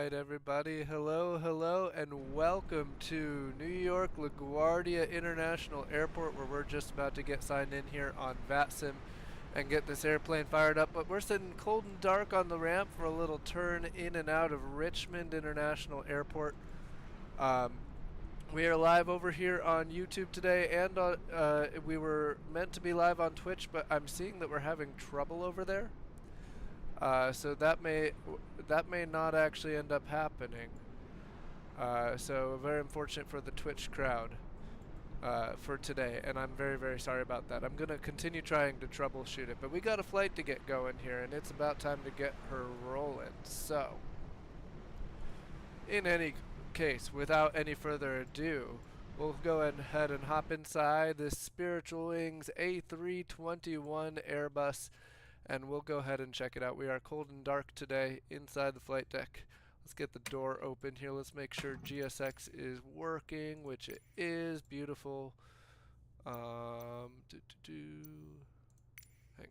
right, everybody. Hello, hello, and welcome to New York LaGuardia International Airport, where we're just about to get signed in here on VATSIM and get this airplane fired up. But we're sitting cold and dark on the ramp for a little turn in and out of Richmond International Airport. We are live over here on YouTube today, and we were meant to be live on Twitch, but I'm seeing that we're having trouble over there. So that may not actually end up happening. So very unfortunate for the Twitch crowd for today, and I'm very, very sorry about that. I'm going to continue trying to troubleshoot it, but we got a flight to get going here, and it's about time to get her rolling. So, in any case, without any further ado, we'll go ahead and hop inside this Spiritual Wings A321 Airbus, and we'll go ahead and check it out. We are cold and dark today inside the flight deck. Let's get the door open here. Let's make sure GSX is working, which it is. Beautiful. Hang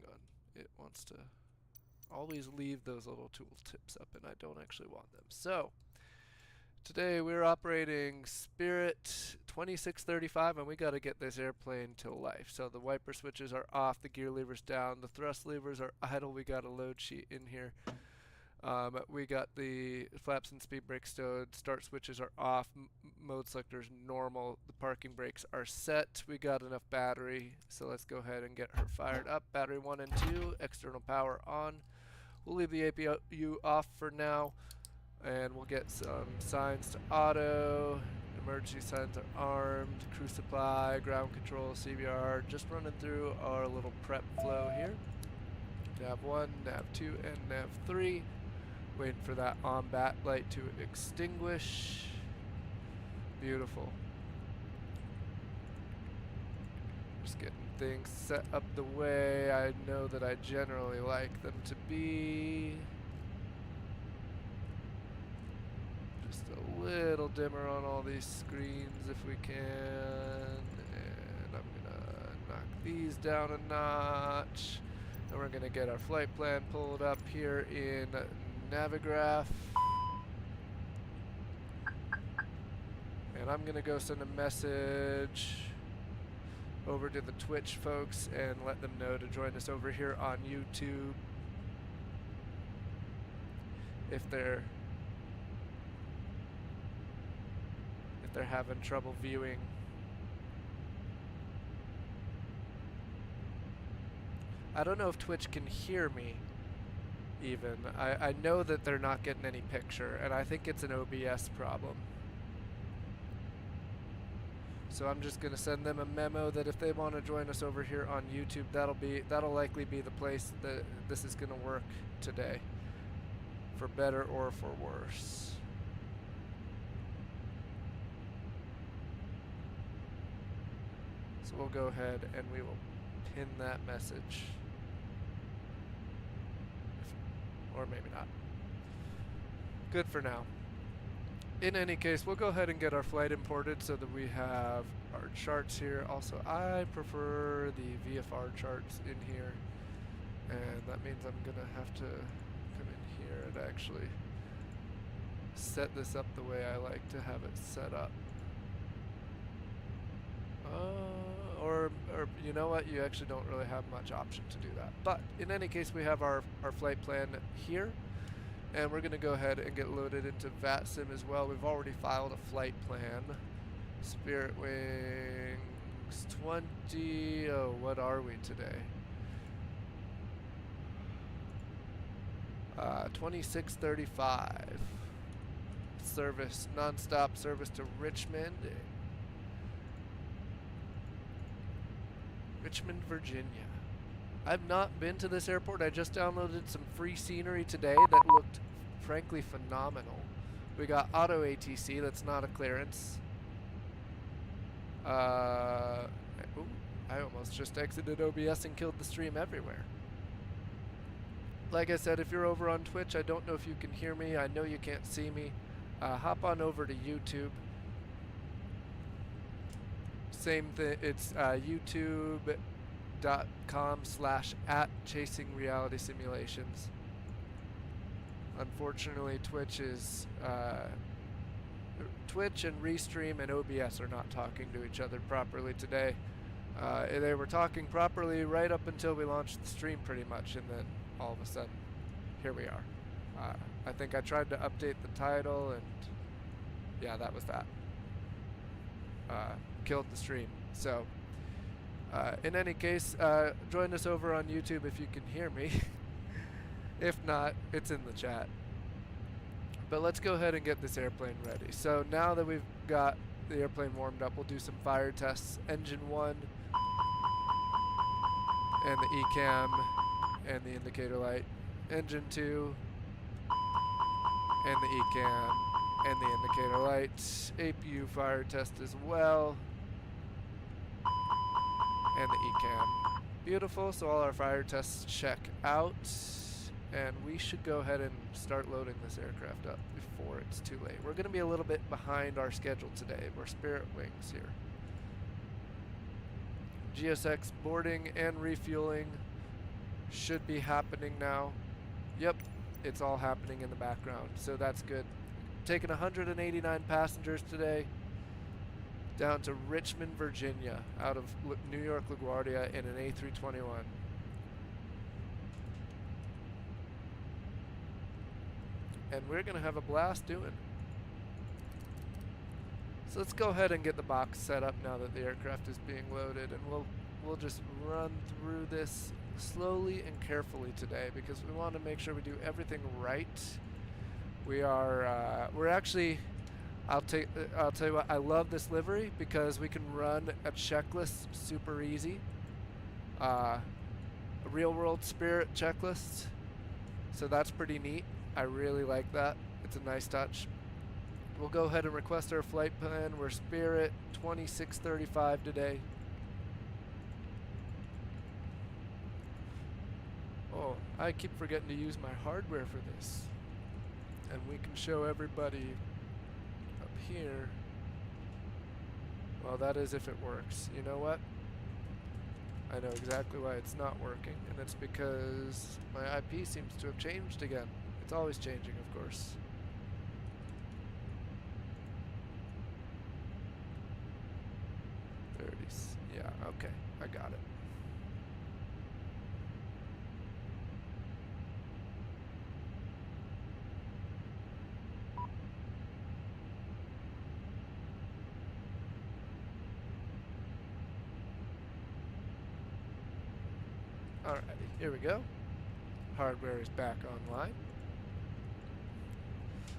on. It wants to always leave those little tool tips up, and I don't actually want them. So, today we're operating Spirit 2635, and we got to get this airplane to life. So the wiper switches are off, the gear levers down, the thrust levers are idle. We got a load sheet in here. We got the flaps and speed brakes stowed, start switches are off, mode selectors normal, the parking brakes are set. We got enough battery, so let's go ahead and get her fired up. Battery 1 and 2, external power on. We'll leave the APU off for now, and we'll get some signs to auto. Emergency signs are armed, crew supply, ground control, CBR. Just running through our little prep flow here. Nav 1, Nav 2, and Nav 3. Waiting for that on-bat light to extinguish. Beautiful. Just getting things set up the way I know that I generally like them to be. Just a little dimmer on all these screens if we can, and I'm gonna knock these down a notch, and we're gonna get our flight plan pulled up here in Navigraph, and I'm gonna go send a message over to the Twitch folks and let them know to join us over here on YouTube if they're having trouble viewing. I don't know if Twitch can hear me even. I know that they're not getting any picture, and I think it's an OBS problem. So I'm just gonna send them a memo that if they want to join us over here on YouTube, that'll likely be the place that this is gonna work today, for better or for worse. So we'll go ahead and we will pin that message. Or maybe not. Good for now. In any case, we'll go ahead and get our flight imported so that we have our charts here. Also, I prefer the VFR charts in here. And that means I'm gonna have to come in here and actually set this up the way I like to have it set up. Or you know what, you actually don't really have much option to do that. But in any case, we have our flight plan here, and we're gonna go ahead and get loaded into VATSIM as well. We've already filed a flight plan. Spirit Wings 20, oh, what are we today? 2635. Service, non-stop service to Richmond, Virginia. I've not been to this airport. I just downloaded some free scenery today that looked frankly phenomenal. We got auto ATC, that's not a clearance. Ooh, I almost just exited OBS and killed the stream everywhere. Like I said, if you're over on Twitch, I don't know if you can hear me. I know you can't see me. Hop on over to YouTube. Same thing, it's youtube.com/@chasingrealitysimulations. Unfortunately, Twitch and Restream and OBS are not talking to each other properly today. They were talking properly right up until we launched the stream pretty much, and then all of a sudden, here we are. I think I tried to update the title, and yeah, that was that. Killed the stream. So, in any case, join us over on YouTube if you can hear me. If not, it's in the chat. But let's go ahead and get this airplane ready. So now that we've got the airplane warmed up, we'll do some fire tests. Engine 1 and the ECAM and the indicator light. Engine 2 and the ECAM and the indicator light. APU fire test as well. And the ECAM. Beautiful, so all our fire tests check out. And we should go ahead and start loading this aircraft up before it's too late. We're going to be a little bit behind our schedule today. We're Spirit Wings here. GSX boarding and refueling should be happening now. Yep, it's all happening in the background, so that's good. Taking 189 passengers today down to Richmond, Virginia, out of New York LaGuardia in an A321. And we're going to have a blast doing it. So let's go ahead and get the box set up now that the aircraft is being loaded, and we'll just run through this slowly and carefully today because we want to make sure we do everything right. We're actually, I'll tell you what, I love this livery because we can run a checklist super easy. A real world Spirit checklist. So that's pretty neat. I really like that. It's a nice touch. We'll go ahead and request our flight plan. We're Spirit 2635 today. Oh, I keep forgetting to use my hardware for this. And we can show everybody up here. Well, that is if it works. You know what? I know exactly why it's not working, and it's because my IP seems to have changed again. It's always changing, of course. There it is. Yeah, okay. I got it. Alrighty, here we go. Hardware is back online.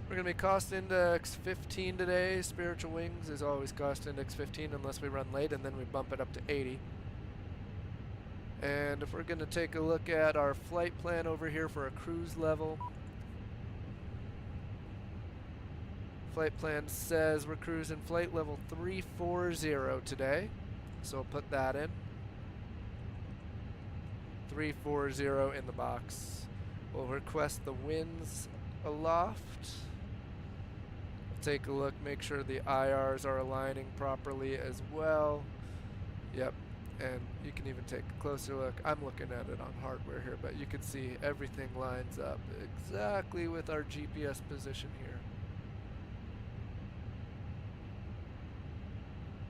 We're going to be cost index 15 today. Spiritual Wings is always cost index 15 unless we run late, and then we bump it up to 80. And if we're going to take a look at our flight plan over here for a cruise level, flight plan says we're cruising flight level 340 today, so we'll put that in. 340 in the box. We'll request the winds aloft. Take a look, make sure the IRs are aligning properly as well. Yep, and you can even take a closer look. I'm looking at it on hardware here, but you can see everything lines up exactly with our GPS position here.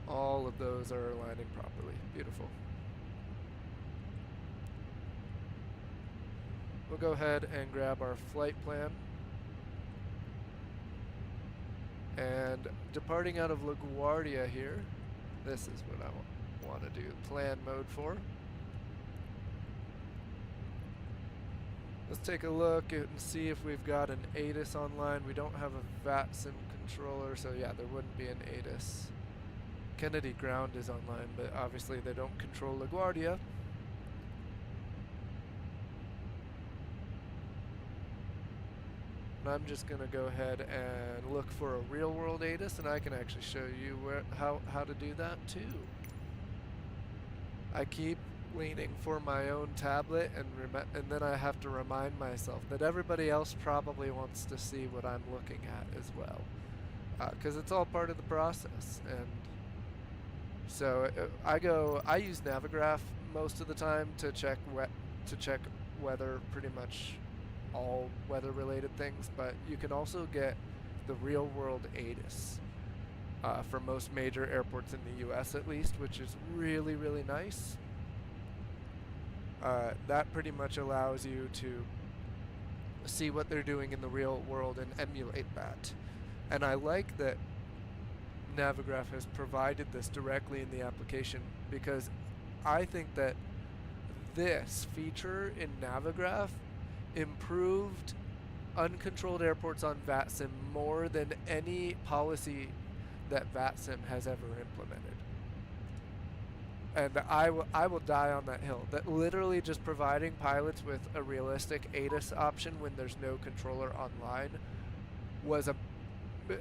All of those are aligning properly. Beautiful. We'll go ahead and grab our flight plan. And departing out of LaGuardia here, this is what I want to do plan mode for. Let's take a look and see if we've got an ATIS online. We don't have a VATSIM controller, so yeah, there wouldn't be an ATIS. Kennedy Ground is online, but obviously they don't control LaGuardia. I'm just going to go ahead and look for a real world ATIS, and I can actually show you how to do that too. I keep leaning for my own tablet, and then I have to remind myself that everybody else probably wants to see what I'm looking at as well, because it's all part of the process. And so I use Navigraph most of the time to check weather pretty much all weather-related things, but you can also get the real-world ATIS for most major airports in the U.S. at least, which is really, really nice. That pretty much allows you to see what they're doing in the real world and emulate that. And I like that Navigraph has provided this directly in the application, because I think that this feature in Navigraph improved uncontrolled airports on VATSIM more than any policy that VATSIM has ever implemented. And I will die on that hill. That literally just providing pilots with a realistic ATIS option when there's no controller online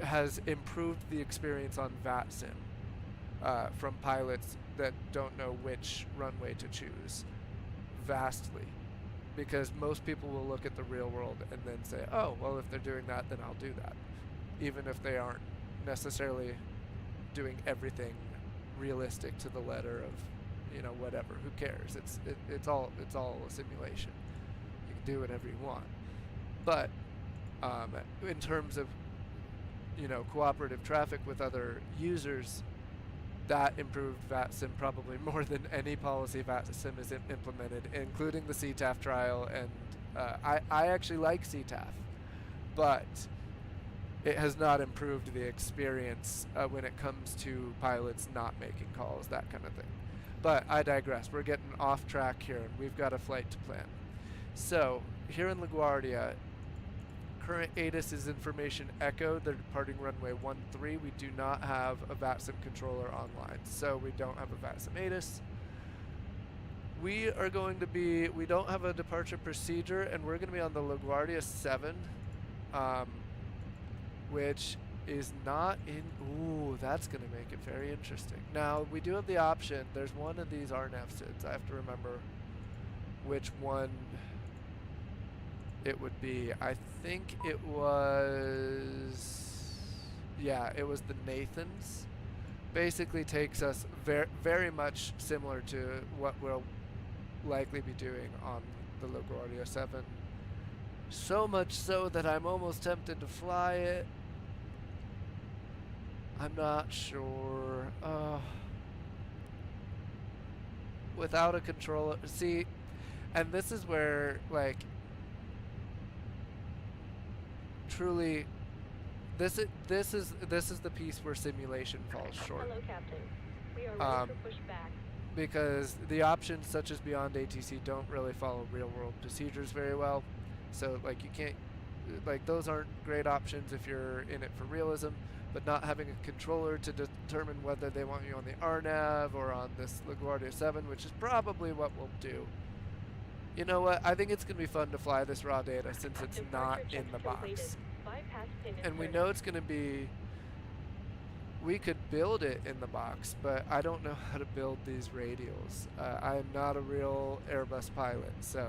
has improved the experience on VATSIM from pilots that don't know which runway to choose vastly. Because most people will look at the real world and then say, oh, well, if they're doing that, then I'll do that. Even if they aren't necessarily doing everything realistic to the letter of, you know, whatever. Who cares? It's all a simulation. You can do whatever you want. But in terms of, you know, cooperative traffic with other users, that improved VATSIM probably more than any policy VATSIM has implemented, including the CTAF trial. And I actually like CTAF, but it has not improved the experience when it comes to pilots not making calls, that kind of thing. But I digress. We're getting off track here, and we've got a flight to plan. So here in LaGuardia, current ATIS is information echo. They're departing runway 13. We do not have a VATSIM controller online, so we don't have a VATSIM ATIS. We don't have a departure procedure, and we're going to be on the LaGuardia 7. Which is not in, ooh, that's going to make it very interesting. Now, we do have the option, there's one of these RNAV SIDs. I have to remember which one it would be. I think it was, yeah, it was the Nathans. Basically takes us very much similar to what we'll likely be doing on the LaGuardia 7. So much so that I'm almost tempted to fly it. I'm not sure. Without a controller, see, and this is where, like, truly, this is the piece where simulation falls short. Hello, Captain. We are ready for pushback. Because the options such as Beyond ATC don't really follow real-world procedures very well. So, like, you can't, like, those aren't great options if you're in it for realism, but not having a controller to determine whether they want you on the RNAV or on this LaGuardia 7, which is probably what we'll do. You know what? I think it's going to be fun to fly this raw data since it's not in the box. And we know it's going to be, we could build it in the box, but I don't know how to build these radials. I am not a real Airbus pilot, so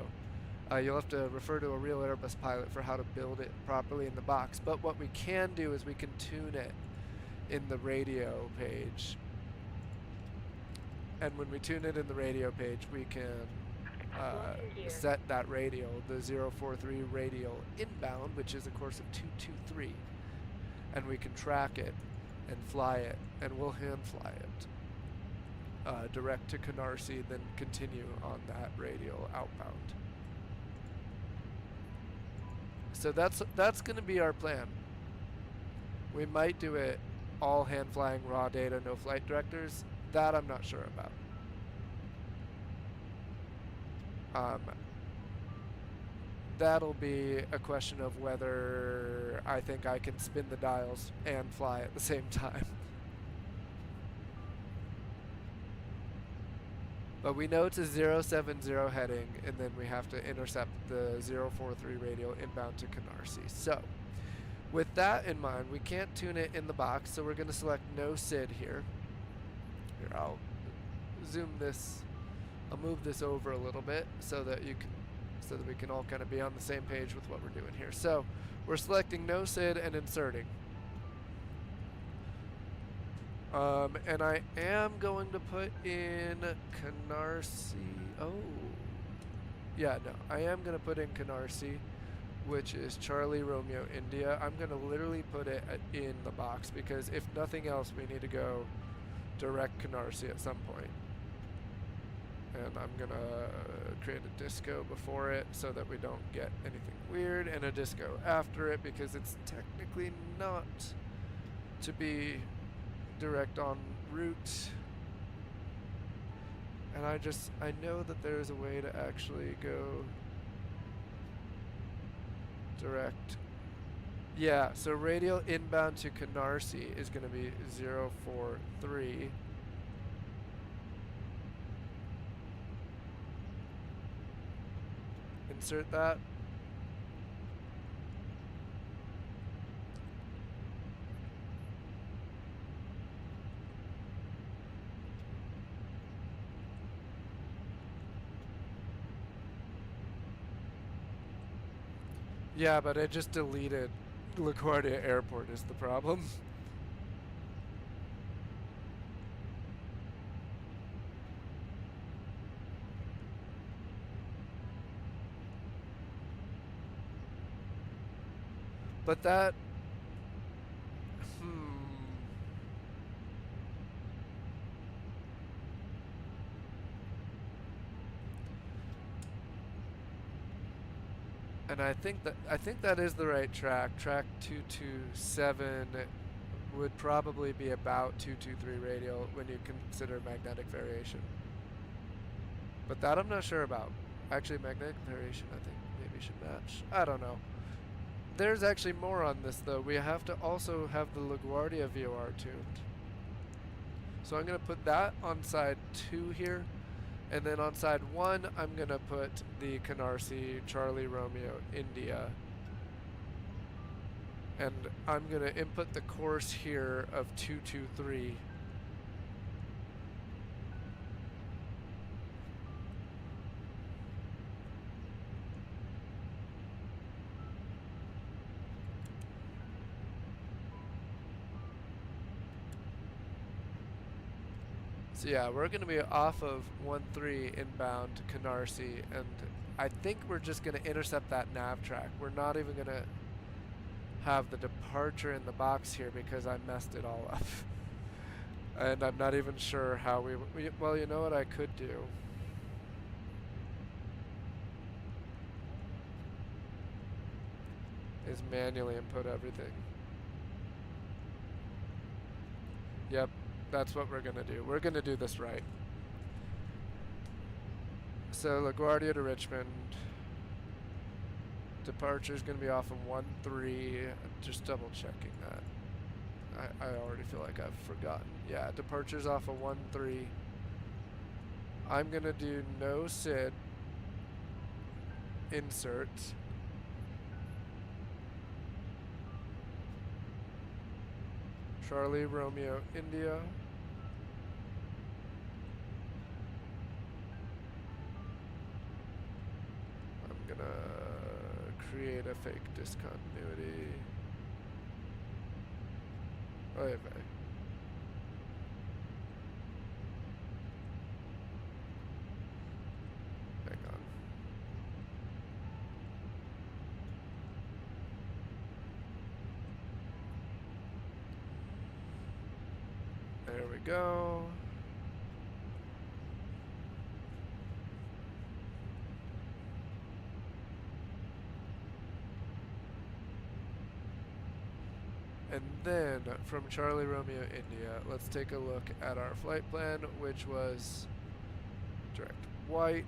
you'll have to refer to a real Airbus pilot for how to build it properly in the box. But what we can do is we can tune it in the radio page. And when we tune it in the radio page, we can set that radial, the 043 radial inbound, which is a course of 223. And we can track it and fly it, and we'll hand fly it direct to Canarsie, then continue on that radial outbound. So that's going to be our plan. We might do it all hand flying raw data, no flight directors. That I'm not sure about. That'll be a question of whether I think I can spin the dials and fly at the same time. But we know it's a 070 heading, and then we have to intercept the 043 radial inbound to Canarsie. So, with that in mind, we can't tune it in the box, so we're going to select no SID here. Here, I'll zoom this. I'll move this over a little bit so that we can all kind of be on the same page with what we're doing here. So, we're selecting no SID and inserting. And I am going to put in Canarsie. Oh. Yeah, no. I am going to put in Canarsie which is Charlie Romeo India. I'm going to literally put it in the box because if nothing else, we need to go direct Canarsie at some point. And I'm going to create a disco before it so that we don't get anything weird, and a disco after it because it's technically not to be direct en route. And I know that there's a way to actually go direct. Yeah, so radial inbound to Canarsie is going to be 043. Insert that. Yeah, but I just deleted LaGuardia Airport is the problem. But that, and I think that is the right track. Track 227 would probably be about 223 radial when you consider magnetic variation. But that I'm not sure about. Actually, magnetic variation I think maybe should match. I don't know. There's actually more on this though. We have to also have the LaGuardia VOR tuned. So I'm going to put that on side 2 here. And then on side 1, I'm going to put the Canarsie Charlie Romeo India. And I'm going to input the course here of 223. So yeah, we're going to be off of 13 inbound to Canarsie, and I think we're just going to intercept that nav track. We're not even going to have the departure in the box here because I messed it all up. And I'm not even sure how well, you know what I could do? Is manually input everything. Yep. That's what we're going to do. We're going to do this right. So LaGuardia to Richmond. Departure is going to be off of 13. Just double checking that. I already feel like I've forgotten. Yeah, departure's off of 13. I'm going to do no SID. Insert. Charlie Romeo India. I'm gonna create a fake discontinuity. Oy vey. Hang on. There we go. And then from Charlie Romeo India, let's take a look at our flight plan, which was direct white.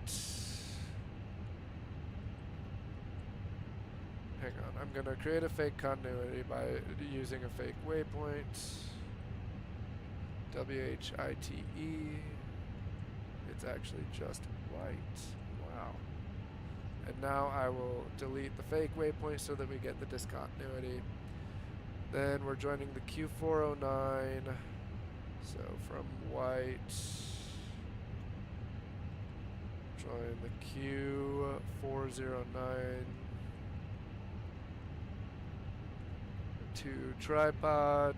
Hang on, I'm gonna create a fake continuity by using a fake waypoint. WHITE. It's actually just white. Wow. And now I will delete the fake waypoint so that we get the discontinuity. Then we're joining the Q409. So from white, join the Q409 to tripod.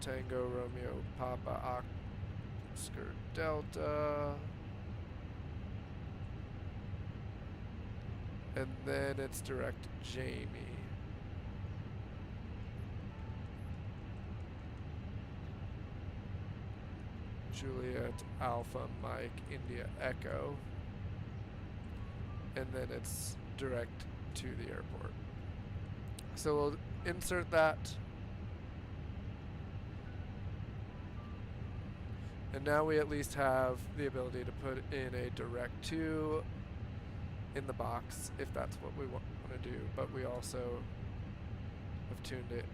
Tango Romeo Papa Oscar Delta. And then it's direct Jamie. Juliet Alpha Mike India Echo. And then it's direct to the airport. So we'll insert that. And now we at least have the ability to put in a direct to in the box if that's what we want to do, but we also have tuned it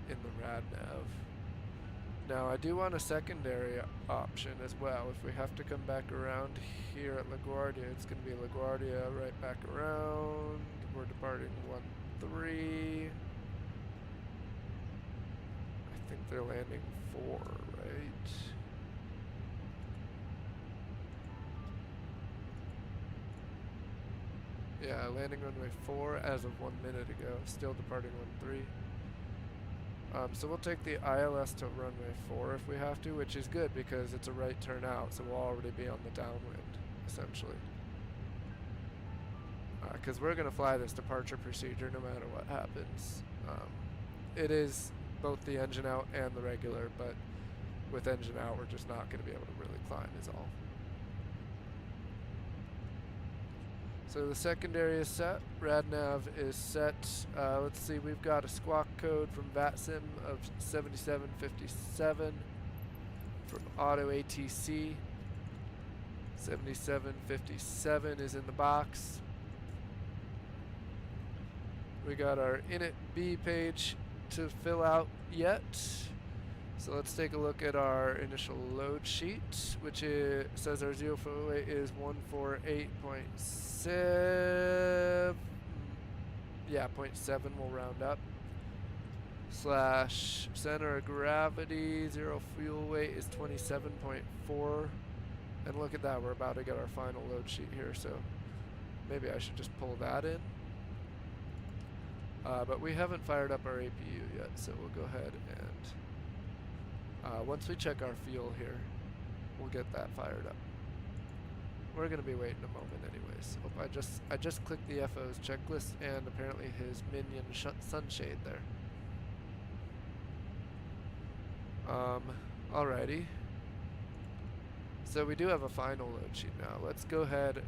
in the rad nav. Now I do want a secondary option as well. If we have to come back around here at LaGuardia, it's going to be LaGuardia right back around. We're departing 1-3. I think they're landing 4, right? Yeah, landing runway 4 as of 1 minute ago. Still departing 1-3. So we'll take the ILS to runway 4 if we have to, which is good because it's a right turn out, so we'll already be on the downwind, essentially. Because we're going to fly this departure procedure no matter what happens. It is both the engine out and the regular, but with engine out, we're just not going to be able to really climb is all. So the secondary is set, RadNav is set. Let's see, we've got a squawk code from VATSIM of 7757 from Auto ATC. 7757 is in the box. We got our init B page to fill out yet. So let's take a look at our initial load sheet, which says our 0 fuel weight is 148.7. Yeah, 0.7 we'll round up. Slash center of gravity, 0 fuel weight is 27.4. And look at that, we're about to get our final load sheet here, so maybe I should just pull that in. But we haven't fired up our APU yet, so we'll go ahead and once we check our fuel here, we'll get that fired up. We're going to be waiting a moment anyways. Oh, I just clicked the FO's checklist and apparently his minion sunshade there. Alrighty. So we do have a final load sheet now. Let's go ahead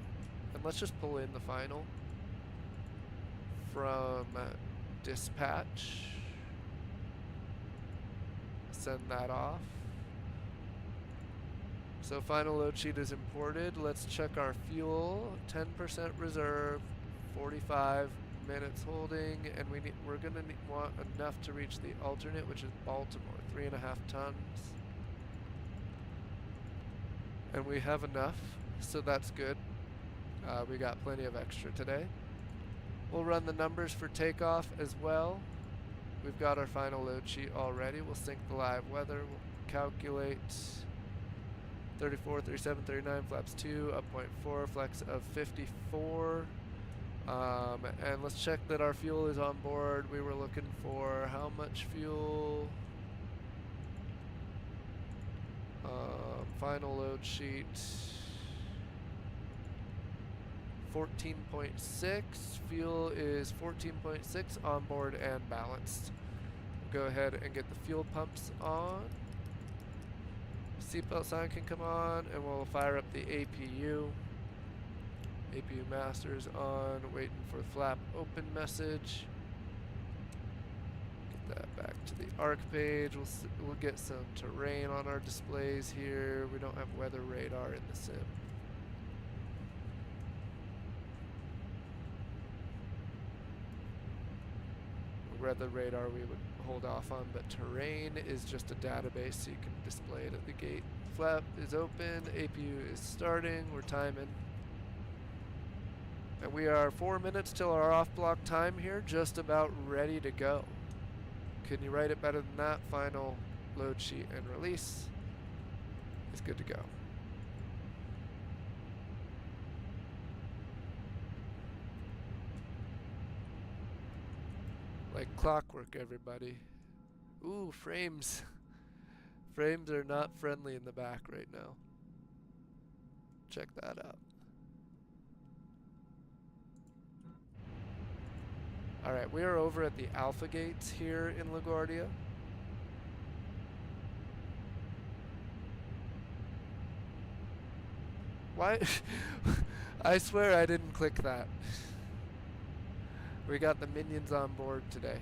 and let's just pull in the final from dispatch. Send that off. So final load sheet is imported. Let's check our fuel. 10% reserve, 45 minutes holding, and we're gonna want enough to reach the alternate, which is Baltimore, 3.5 tons. And we have enough, so that's good. We got plenty of extra today. We'll run the numbers for takeoff as well. We've got our final load sheet already. We'll sync the live weather. We'll calculate 34, 37, 39, flaps 2, up 0.4, flex of 54. And let's check that our fuel is on board. We were looking for how much fuel? Final load sheet 14.6. Fuel is 14.6 on board and balanced. We'll go ahead and get the fuel pumps on. Seatbelt sign can come on, and we'll fire up the APU. APU master's on, waiting for flap open message. Get that back to the ARC page. We'll get some terrain on our displays here. We don't have weather radar in the sim. Weather radar we would hold off on, but terrain is just a database, so you can display it at the gate. Flap is open, APU is starting, we're timing. And we are 4 minutes till our off block time here, just about ready to go. Can you write it better than that? Final load sheet and release is good to go. Like clockwork, everybody. Ooh, frames. Frames are not friendly in the back right now. Check that out. Alright, we are over at the Alpha gates here in LaGuardia. Why? I swear I didn't click that. We got the minions on board today.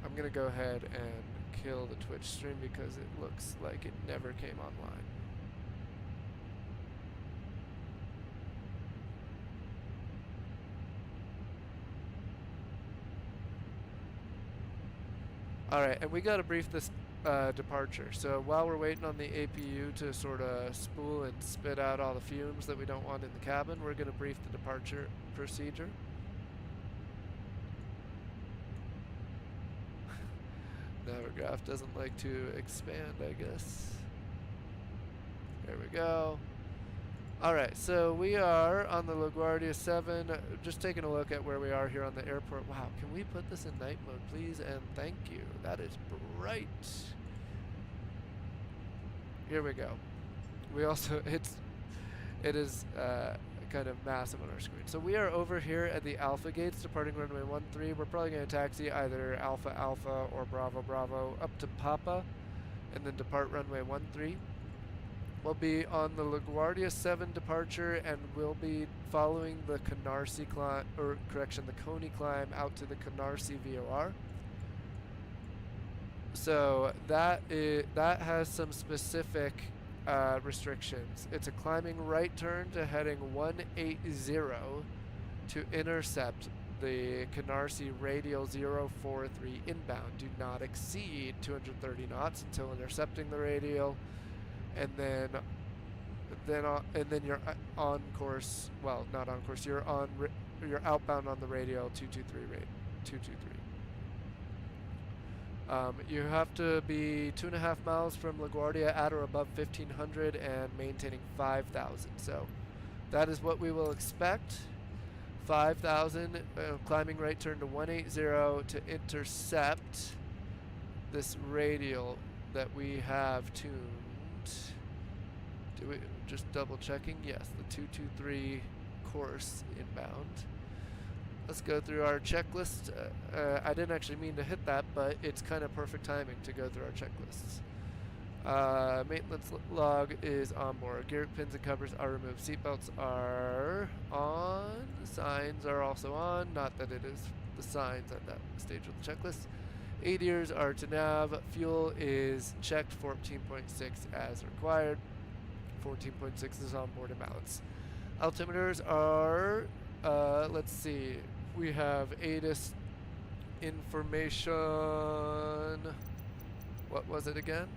I'm gonna go ahead and kill the Twitch stream because it looks like it never came online. Alright, and we gotta brief this departure. So while we're waiting on the APU to sort of spool and spit out all the fumes that we don't want in the cabin, we're gonna brief the departure procedure. Navigraph doesn't like to expand, I guess. There we go. Alright, so we are on the LaGuardia 7, just taking a look at where we are here on the airport. Wow, can we put this in night mode, please? And thank you. That is bright. Here we go. We also, it is kind of massive on our screen. So we are over here at the Alpha gates, departing runway 13. We're probably going to taxi either Alpha Alpha or Bravo Bravo up to Papa, and then depart runway 13. We'll be on the LaGuardia 7 departure, and we'll be following the Canarsie climb, or correction, the Coney climb out to the Canarsie VOR. So that has some specific restrictions. It's a climbing right turn to heading 180 to intercept the Canarsie radial 043 inbound. Do not exceed 230 knots until intercepting the radial. And then you're on course. Well, not on course. You're outbound on the radial 223. You have to be 2.5 miles from LaGuardia at or above 1500 and maintaining 5000. So that is what we will expect. 5000 climbing right turn to 180 to intercept this radial that we have tuned. Do we just double checking? Yes, the 223 course inbound. Let's go through our checklist. I didn't actually mean to hit that, but it's kind of perfect timing to go through our checklists. Maintenance log is on board. Gear pins and covers are removed. Seatbelts are on. Signs are also on. Not that it is the signs at that stage of the checklist. ADIRs are to nav. Fuel is checked 14.6 as required. 14.6 is on board imbalance. Altimeters are, let's see, we have ATIS information. What was it again?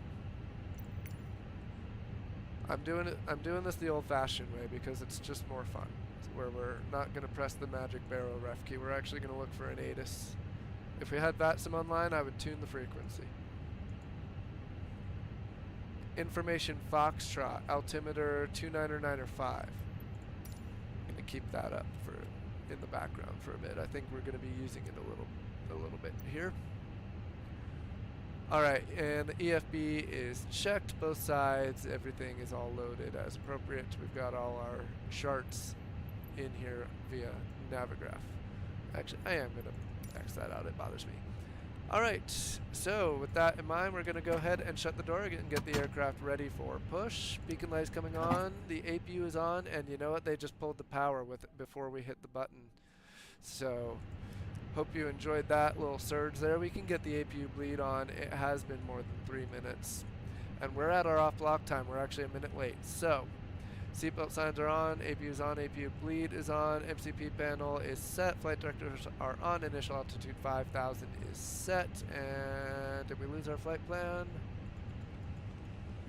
I'm doing this the old-fashioned way because it's just more fun. Where we're not going to press the magic barrel ref key. We're actually going to look for an ATIS. If we had VATSIM online, I would tune the frequency. Information Foxtrot, altimeter 29905. I'm going to keep that up in the background for a bit. I think we're going to be using it a little bit here. Alright, and the EFB is checked, both sides, everything is all loaded as appropriate. We've got all our charts in here via Navigraph. Actually, I am going to X that out, it bothers me. Alright, so with that in mind, we're going to go ahead and shut the door and get the aircraft ready for push. Beacon lights coming on, the APU is on, and you know what? They just pulled the power with it before we hit the button. So, hope you enjoyed that little surge there. We can get the APU bleed on. It has been more than 3 minutes. And we're at our off block time. We're actually a minute late. So, seatbelt signs are on, APU is on, APU bleed is on, MCP panel is set, flight directors are on, initial altitude 5000 is set, and did we lose our flight plan?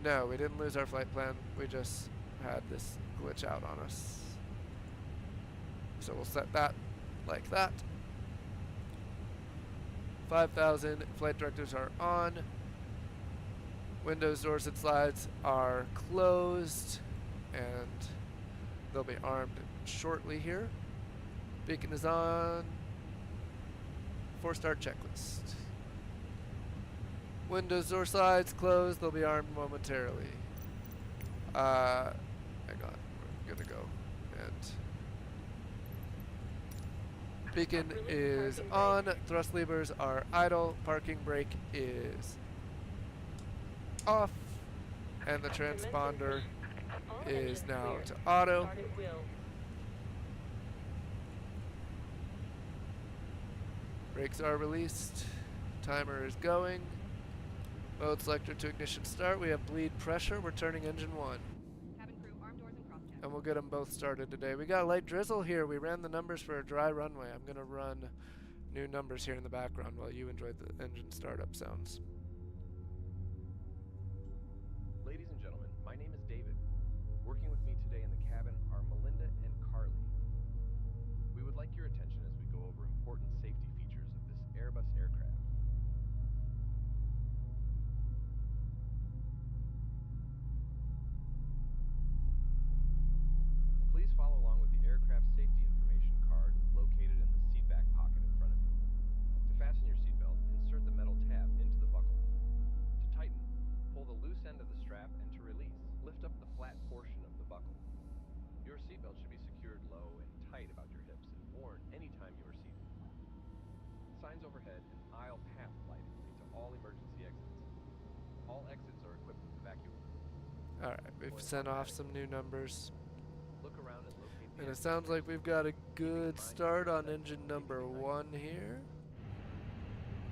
No, we didn't lose our flight plan, we just had this glitch out on us. So we'll set that like that. 5000, flight directors are on, windows, doors, and slides are closed, and they'll be armed shortly here. Beacon is on. 4-star checklist. Windows or sides closed. They'll be armed momentarily. Hang on. We're gonna go and beacon is on. Thrust levers are idle. Parking brake is off, and the transponder is now to auto. Brakes are released. Timer is going. Mode selector to ignition start. We have bleed pressure. We're turning engine 1. Cabin crew, arm doors and cross check. And we'll get them both started today. We got a light drizzle here. We ran the numbers for a dry runway. I'm going to run new numbers here in the background while you enjoy the engine startup sounds. Ladies and gentlemen, my name is David. Working with me today in the cabin are Melinda and Carly. We would like your attention as we go over important safety features of this Airbus aircraft. Please follow along with the aircraft safety information card located in the seat back pocket in front of you. To fasten your seatbelt, insert the metal tab into the buckle. To tighten, pull the loose end of the strap, and to release, lift up the flat portion of the buckle. Your seatbelt should be secured low and tight about your hips and worn anytime you are seated. Signs overhead and aisle path lighting lead to all emergency exits. All exits are equipped with evacuators. Alright, we've sent off some new numbers. Look around and locate the And it exit. sounds like we've got a good start on engine number 1 here.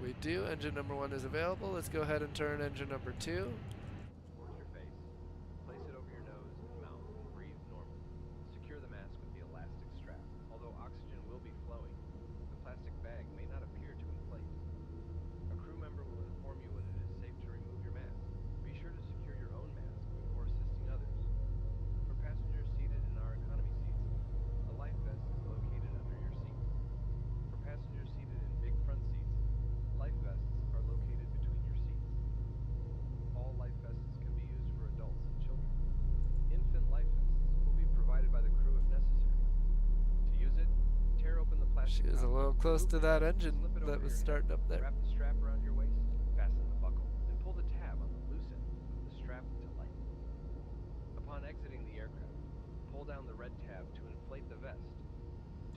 We do. Engine number 1 is available. Let's go ahead and turn engine number 2. Towards your face. Place it over your nose and mouth and breathe normally. Secure the mask with the elastic strap. Although oxygen will be flowing, the plastic bag may not appear to inflate. A crew member will inform you when it is safe to remove your mask. Be sure to secure your own mask before assisting others. For passengers seated in our economy seats, a life vest is located under your seat. For passengers seated in big front seats, life vests are located between your seats. All life vests can be used for adults and children. Infant life vests will be provided by the crew if necessary. To use it, tear open the plastic She is a pouch, little close remove to the that vest, engine slip it that over was your starting head, up there. Wrap the strap around your waist, fasten the buckle, and pull the tab on the loose end of the strap to lighten. Upon exiting the aircraft, pull down the red tab to inflate the vest.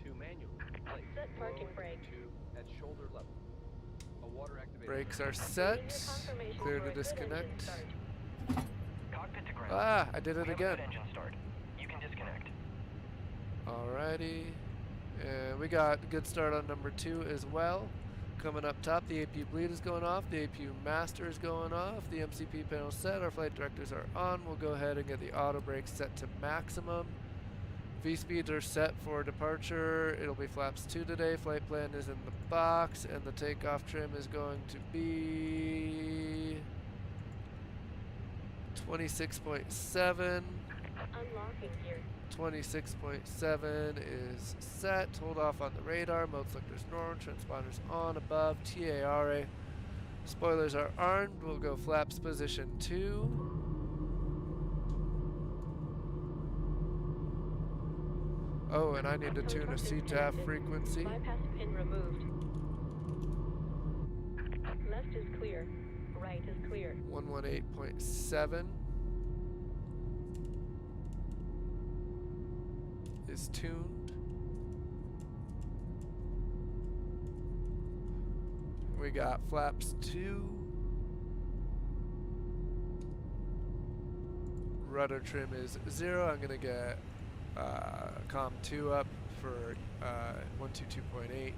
To manually inflate, Set parking lower brake. the tube at shoulder level. A water-activated Brakes are Waiting set. your confirmation Clear for to a good engine disconnect. start. Cockpit to ground. Ah, I did We it have a again. good engine start. You can disconnect. Alrighty. And we got a good start on number 2 as well. Coming up top, the APU bleed is going off. The APU master is going off. The MCP panel set. Our flight directors are on. We'll go ahead and get the auto brake set to maximum. V-speeds are set for departure. It'll be flaps 2 today. Flight plan is in the box. And the takeoff trim is going to be 26.7. Unlocking gear. 26.7 is set. Hold off on the radar. Mode selectors normal. Transponders on above. TARA. Spoilers are armed. We'll go flaps position 2. Oh, and I need to tune a CTAF frequency. Bypass pin removed. Left is clear. Right is clear. 118.7 is tuned. We got flaps 2. Rudder trim is 0. I'm gonna get COM 2 up for 122.8.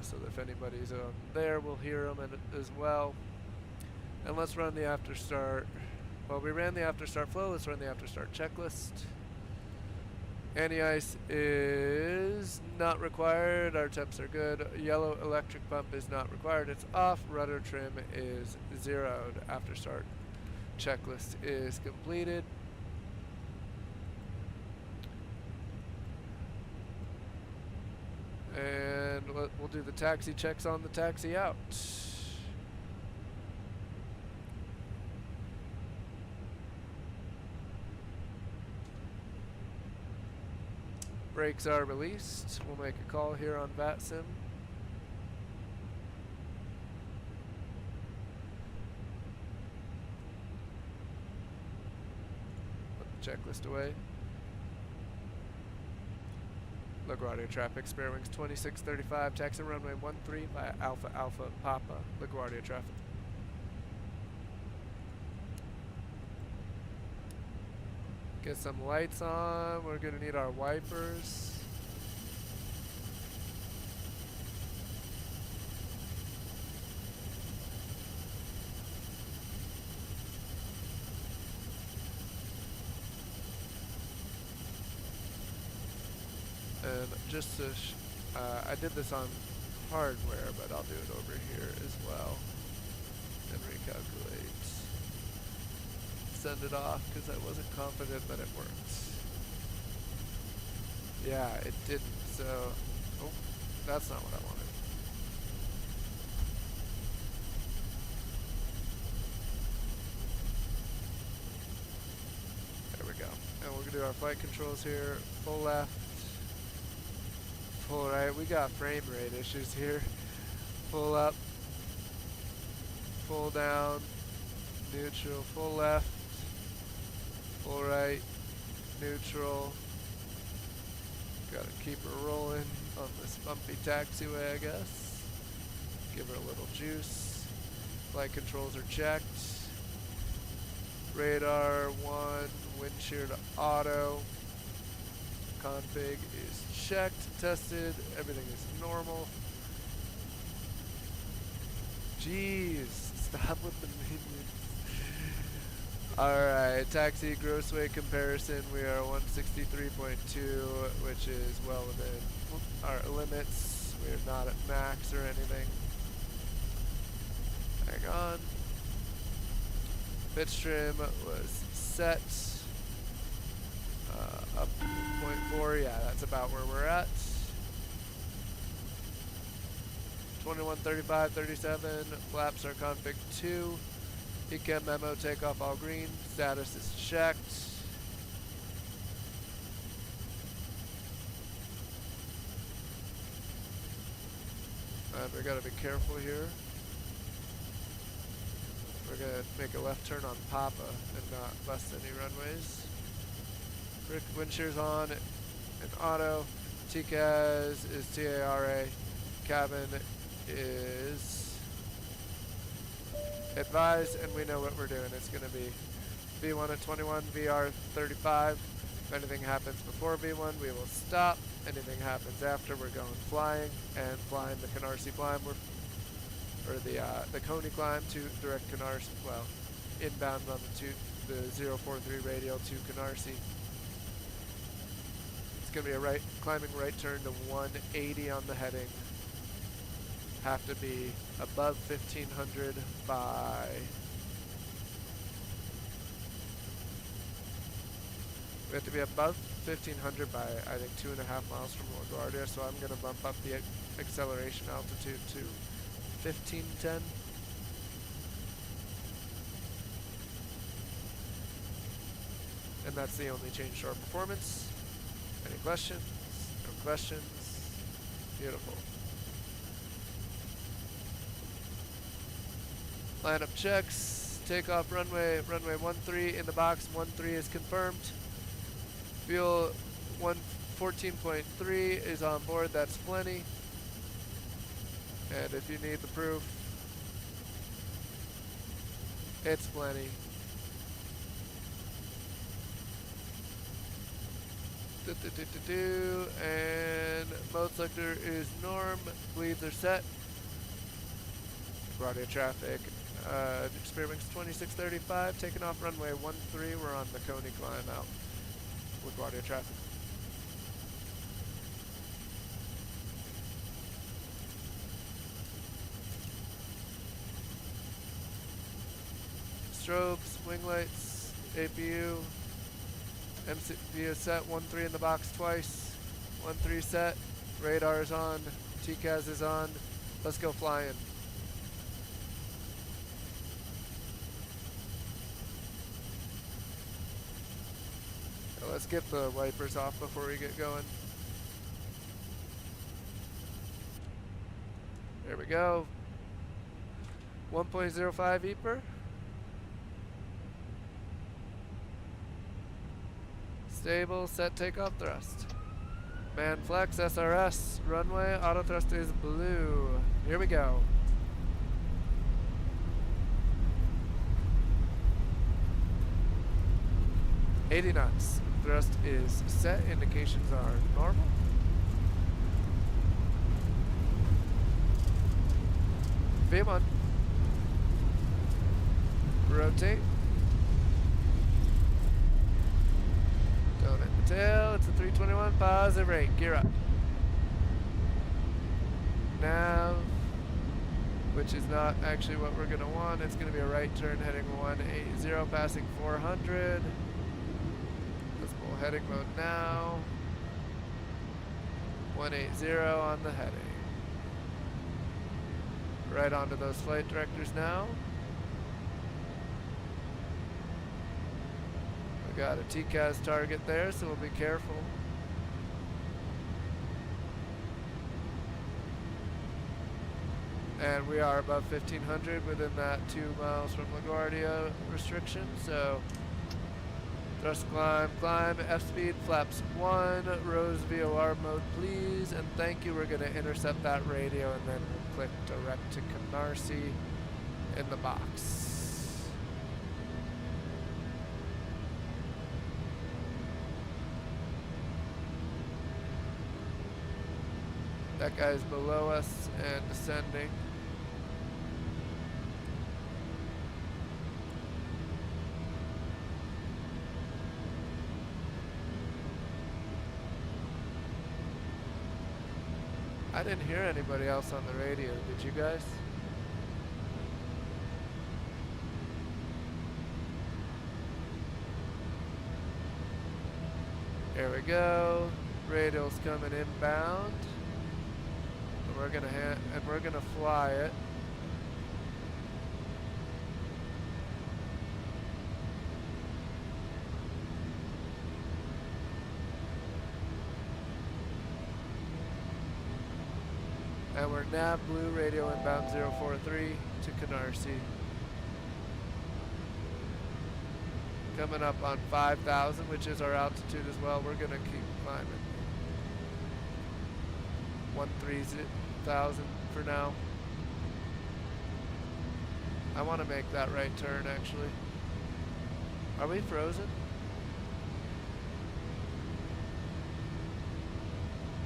So that if anybody's on there, we'll hear them as well. And let's run the after start. Well, we ran the after start flow. Let's run the after start checklist. Anti-ice is not required. Our temps are good. Yellow electric pump is not required. It's off. Rudder trim is zeroed. After start checklist is completed. And we'll do the taxi checks on the taxi out. Brakes are released. We'll make a call here on VATSIM. checklist away. LaGuardia traffic, spare wings 2635, taxi runway 13 via Alpha Alpha Papa, LaGuardia traffic. Get some lights on, we're gonna need our wipers. And just to, I did this on hardware, but I'll do it over here as well. And recalculate. Send it off because I wasn't confident that it worked. Yeah, it didn't, so, oh, that's not what I wanted. There we go. And we're gonna do our flight controls here. Full left. Full right. We got frame rate issues here. Full up. Full down. Neutral. Full left. Full right. Neutral. Gotta keep her rolling on this bumpy taxiway, I guess. Give her a little juice. Flight controls are checked. Radar 1. Wind shear to auto. Config is checked, tested, everything is normal. Jeez, stop with the minions. Alright, taxi gross weight comparison, we are 163.2, which is well within our limits. We're not at max or anything. Hang on. Pitch trim was set. Up 0.4, yeah, that's about where we're at. 21, 35, 37, flaps are config 2. ECAM memo, takeoff all green, status is checked. And we gotta be careful here. We're gonna make a left turn on Papa and not bust any runways. Wind shear's on and auto. TCAS is TARA. Cabin is advised, and we know what we're doing. It's going to be V1 at 21, VR 35. If anything happens before V1, we will stop. Anything happens after, we're going flying, and flying the Canarsie climb, or the Coney climb to direct Canarsie, well, inbound on the 043 radial to Canarsie. It's going to be a climbing right turn to 180 on the heading. Have to be above 1500 by we have to be above 1500 by I think 2.5 miles from LaGuardia, so I'm going to bump up the acceleration altitude to 1510. And that's the only change to our performance. Any questions? No questions? Beautiful. Lineup checks. Takeoff runway 13 in the box. 13 is confirmed. Fuel 114.3 is on board. That's plenty. And if you need the proof, it's plenty. And mode selector is norm. Bleeds are set. LaGuardia traffic. Spare wings 2635. Taking off runway 13. We're on the Coney climb out. LaGuardia traffic. Strobes, wing lights, APU. MCP is set, 13 in the box twice. 13 set, radar is on, TCAS is on. Let's go flying. So let's get the wipers off before we get going. There we go. 1.05 EPR. Stable, set takeoff thrust. Man flex, SRS, runway, auto thrust is blue. Here we go. $80 knots. Thrust is set, indications are normal. V1. Rotate. Don't hit the tail. It's a 321. Positive rate. Gear up. Nav, which is not actually what we're going to want. It's going to be a right turn heading 180, passing 400. Let's pull heading mode now. 180 on the heading. Right onto those flight directors now. We got a TCAS target there, so we'll be careful. And we are above 1500 within that 2 miles from LaGuardia restriction, so thrust climb, F-speed, flaps 1, Rose VOR mode please, and thank you. We're going to intercept that radio and then we'll click direct to Canarsie in the box. That guy's below us and descending. I didn't hear anybody else on the radio, did you guys? There we go. Radio's coming inbound. And we're gonna fly it. And we're nav blue, radio inbound 043 to Canarsie. Coming up on 5,000, which is our altitude as well. We're gonna keep climbing. 13,000 for now. I want to make that right turn actually. Are we frozen?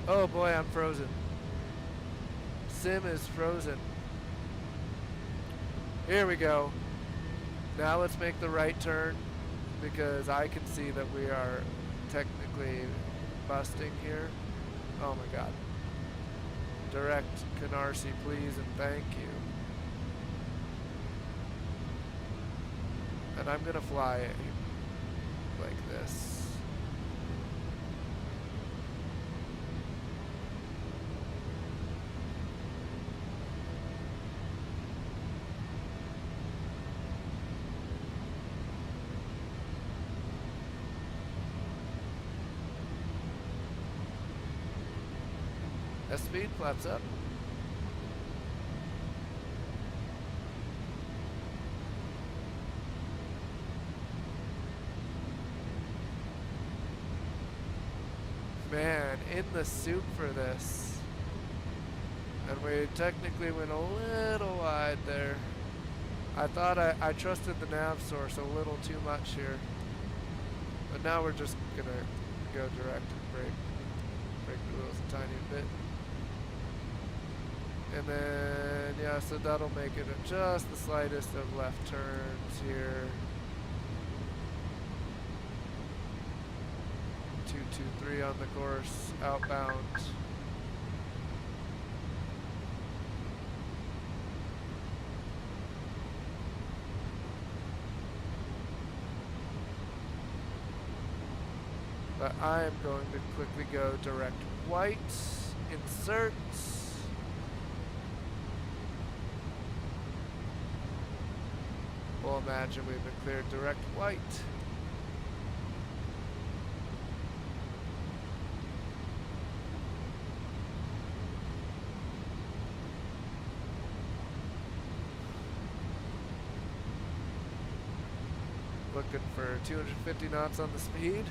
Oh boy, I'm frozen. Sim is frozen. Here we go. Now let's make the right turn because I can see that we are technically busting here. Oh my god. Direct Canarsie please and thank you. And I'm gonna fly it like this. Speed flaps up. Man, in the soup for this. And we technically went a little wide there. I thought I trusted the nav source a little too much here. But now we're just gonna go direct and break the wheels a tiny bit. And then, yeah, so that'll make it just the slightest of left turns here. 223 on the course, outbound. But I am going to quickly go direct white, insert. We'll imagine we've been cleared direct white. Looking for 250 knots on the speed.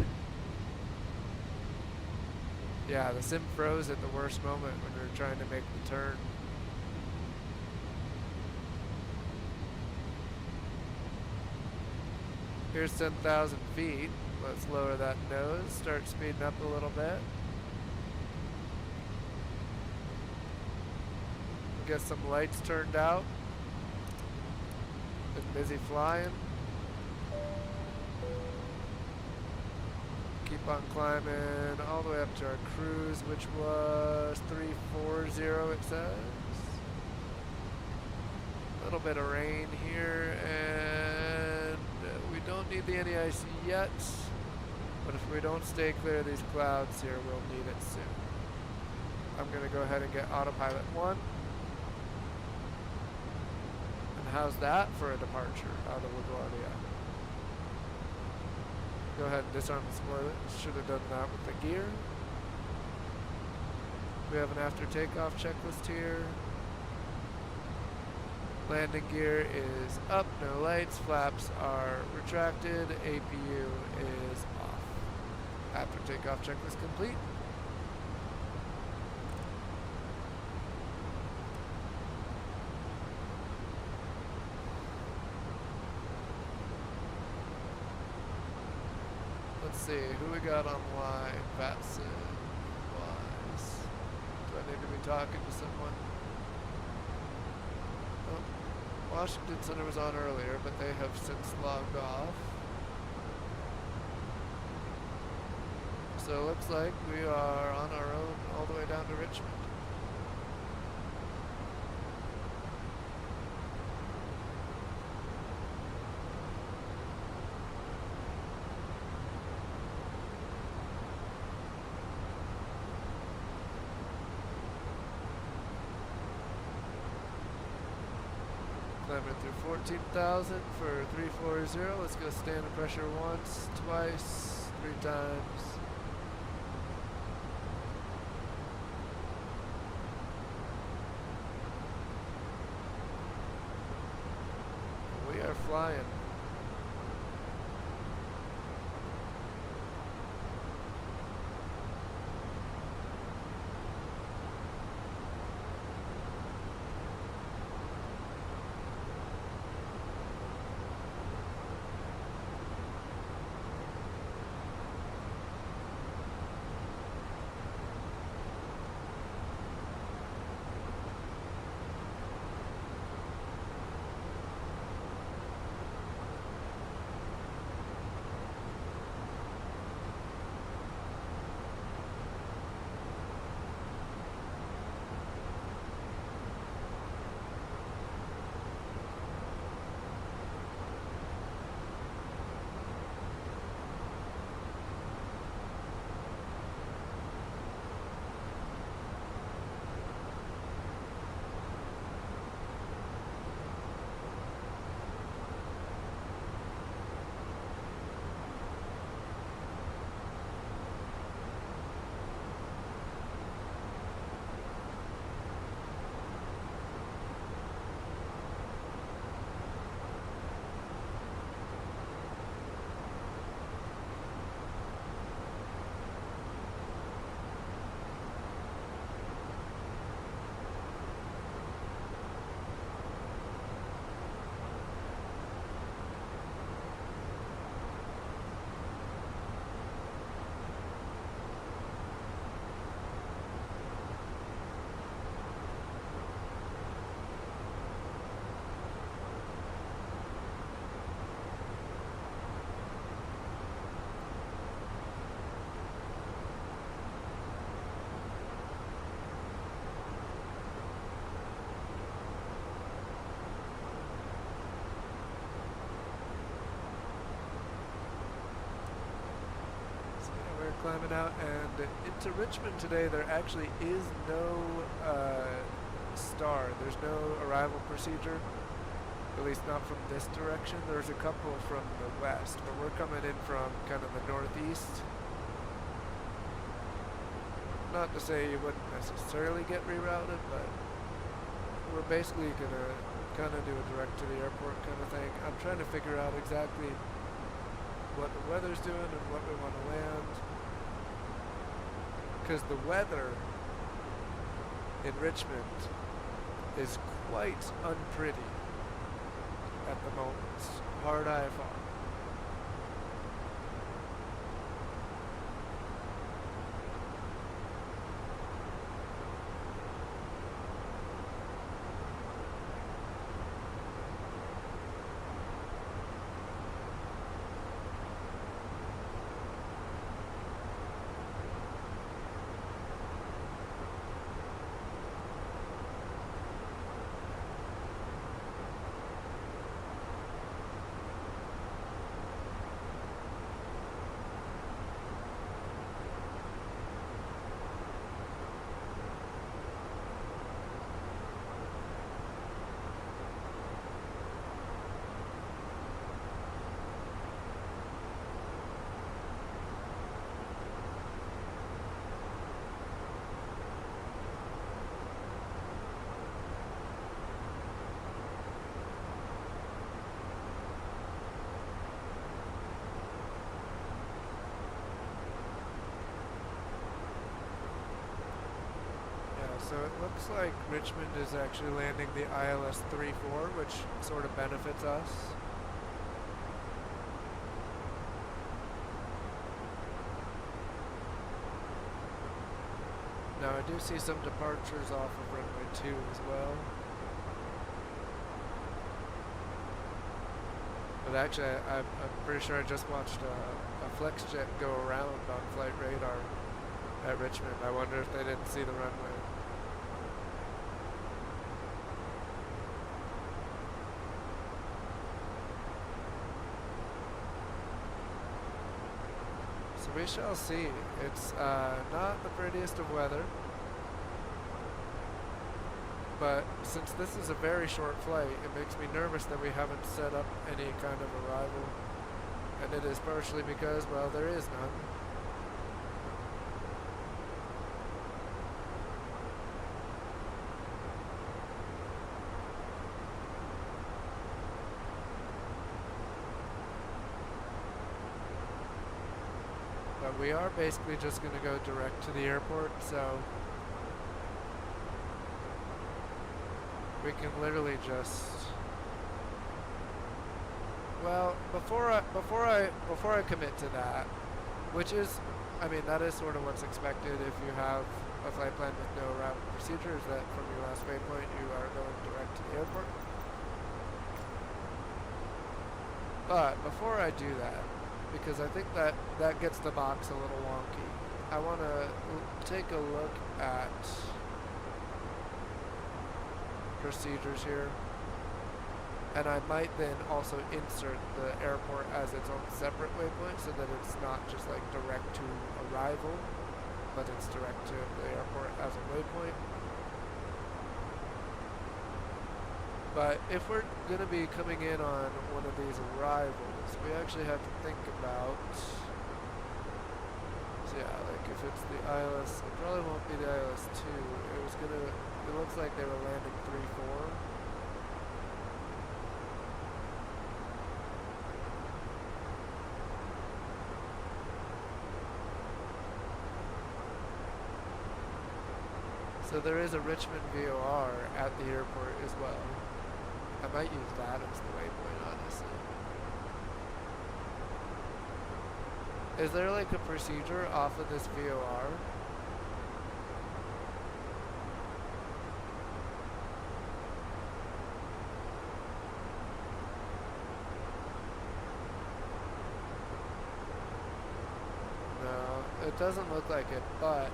Yeah, the sim froze at the worst moment when we were trying to make the turn. Here's 10,000 feet. Let's lower that nose, start speeding up a little bit. Get some lights turned out. Been busy flying. Keep on climbing all the way up to our cruise, which was 340 it says. A little bit of rain here, and we don't need the any ice yet, but if we don't stay clear of these clouds here, we'll need it soon. I'm going to go ahead and get autopilot 1. And how's that for a departure out of LaGuardia? Go ahead and disarm the spoiler. Should have done that with the gear. We have an after takeoff checklist here. Landing gear is up, no lights, flaps are retracted, APU is off. After takeoff checklist complete. Let's see, who we got online, VATSIM wise. Do I need to be talking to someone? Oh, Washington Center was on earlier, but they have since logged off. So it looks like we are on our own all the way down to Richmond. Climbing through 14,000 for 340. Let's go standard pressure once, twice, 3 times. We are flying. Climbing out and into Richmond today. There actually is no star. There's no arrival procedure, at least not from this direction. There's a couple from the west, but we're coming in from kind of the northeast. Not to say you wouldn't necessarily get rerouted, but we're basically gonna kind of do a direct to the airport kind of thing. I'm trying to figure out exactly what the weather's doing and what we want to land. because the weather in Richmond is quite unpretty at the moment. Hard IFR. So it looks like Richmond is actually landing the ILS 34, which sort of benefits us. Now I do see some departures off of runway 2 as well. But actually I'm pretty sure I just watched a flex jet go around on flight radar at Richmond. I wonder if they didn't see the runway. So we shall see. It's not the prettiest of weather, but since this is a very short flight, it makes me nervous that we haven't set up any kind of arrival, and it is partially because, well, there is none. But we are basically just going to go direct to the airport, so we can literally just, well, before I commit to that, which is, I mean, that is sort of what's expected if you have a flight plan with no route procedure, is that from your last waypoint you are going direct to the airport. But before I do that, because I think that gets the box a little wonky, I want to take a look at procedures here, and I might then also insert the airport as its own separate waypoint so that it's not just like direct to arrival, but it's direct to the airport as a waypoint. But if we're going to be coming in on one of these arrivals, we actually have to think about, so yeah, like if it's the ILS, it probably won't be the ILS 2. It looks like they were landing 3-4. So there is a Richmond VOR at the airport as well. I might use that as the waypoint, honestly. Is there like a procedure off of this VOR? No, it doesn't look like it, but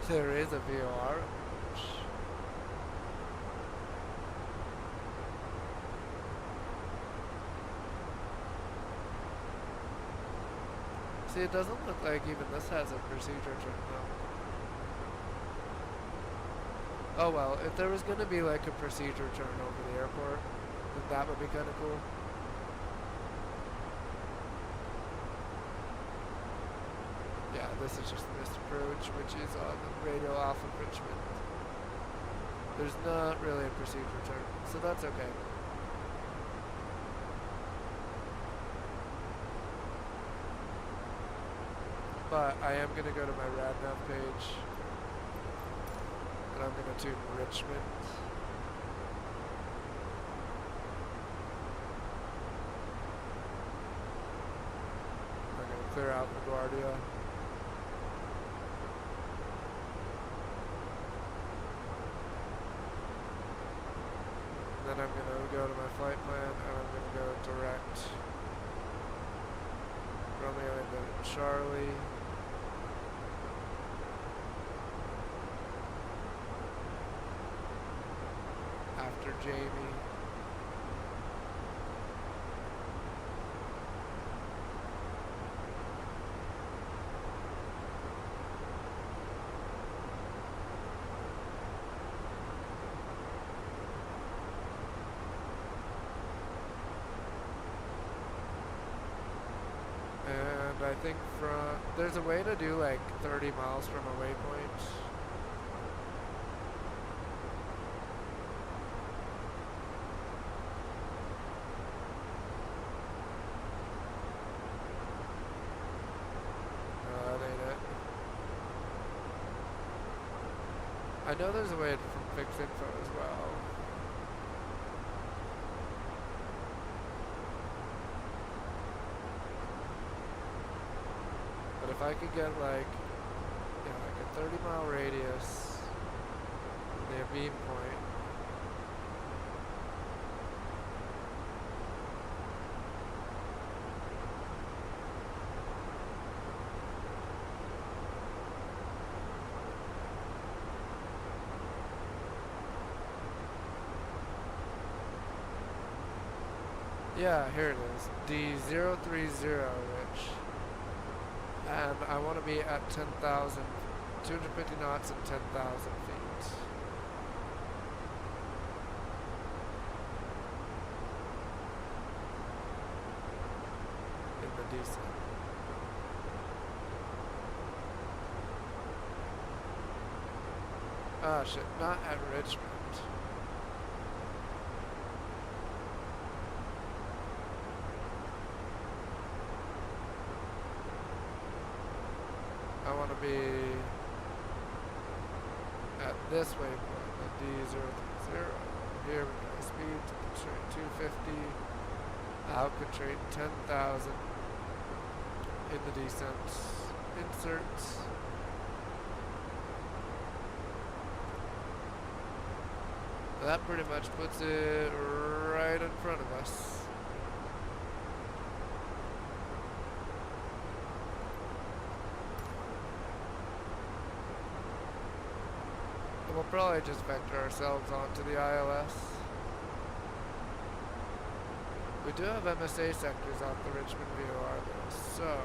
there is a VOR. See, it doesn't look like even this has a procedure turn though. Oh well, if there was going to be like a procedure turn over the airport, then that would be kind of cool. Yeah, this is just the missed approach, which is on the radio off of Richmond. There's not really a perceived return, so that's okay. But I am going to go to my RadNav page, and I'm going to tune Richmond. I'm going to clear out LaGuardia. Then I'm going to go to my flight plan, and I'm going to go direct Romeo into Charlie. After Jamie. And I think there's a way to do like 30 miles from a waypoint. That ain't it. I know there's a way from Fix Info as well. But if I could get like, you know, like a 30-mile radius near beam point. Yeah, here it is. D030, Rich. And I want to be at 10,000, 250 knots and 10,000 feet. In the descent. Ah, shit, not at Richmond. I want to be at this waypoint, the D030. Here we go. Speed constraint 250. Alcatraz 10,000 in the descent. Insert. That pretty much puts it right in front of us. We'll probably just vector ourselves onto the ILS. We do have MSA sectors off the Richmond VOR though, so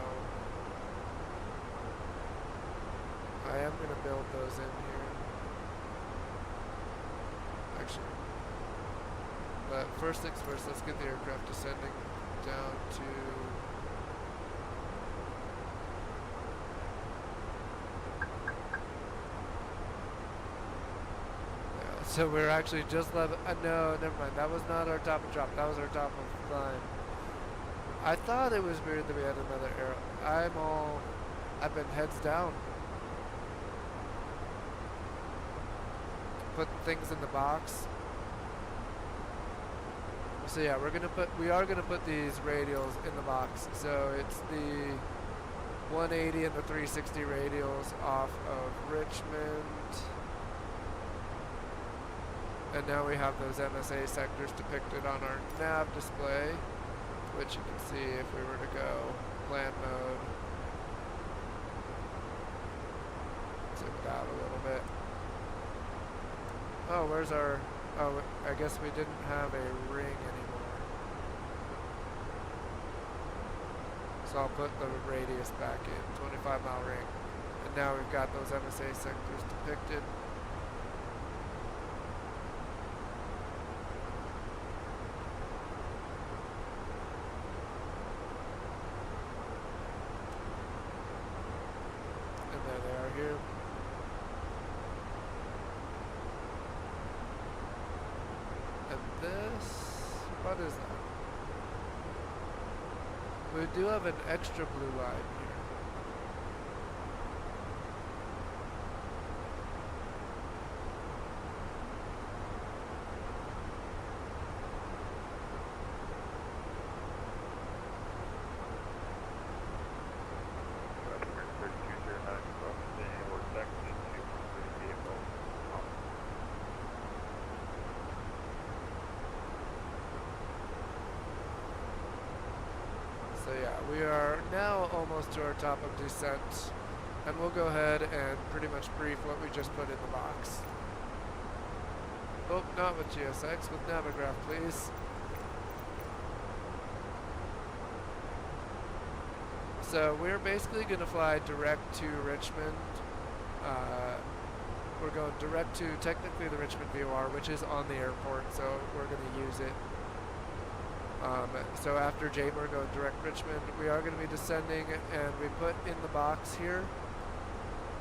I am going to build those in here. Actually, but first things first, let's get the aircraft descending down to so we're actually just level. No, never mind. That was not our top of drop. That was our top of climb. I thought it was weird that we had another arrow. I've been heads down. Put things in the box. So yeah, we are gonna put these radials in the box. So it's the 180 and the 360 radials off of Richmond. And now we have those MSA sectors depicted on our nav display, which you can see if we were to go plan mode. Zoom it out a little bit. Oh, where's our... Oh, I guess we didn't have a ring anymore. So I'll put the radius back in, 25-mile ring. And now we've got those MSA sectors depicted. this. What is that? We do have an extra blue line here. So yeah, we are now almost to our top of descent, and we'll go ahead and pretty much brief what we just put in the box. Oh, not with GSX, with Navigraph, please. So we're basically going to fly direct to Richmond. We're going direct to technically the Richmond VOR, which is on the airport, so we're going to use it. So after Jamer going direct Richmond, we are going to be descending, and we put in the box here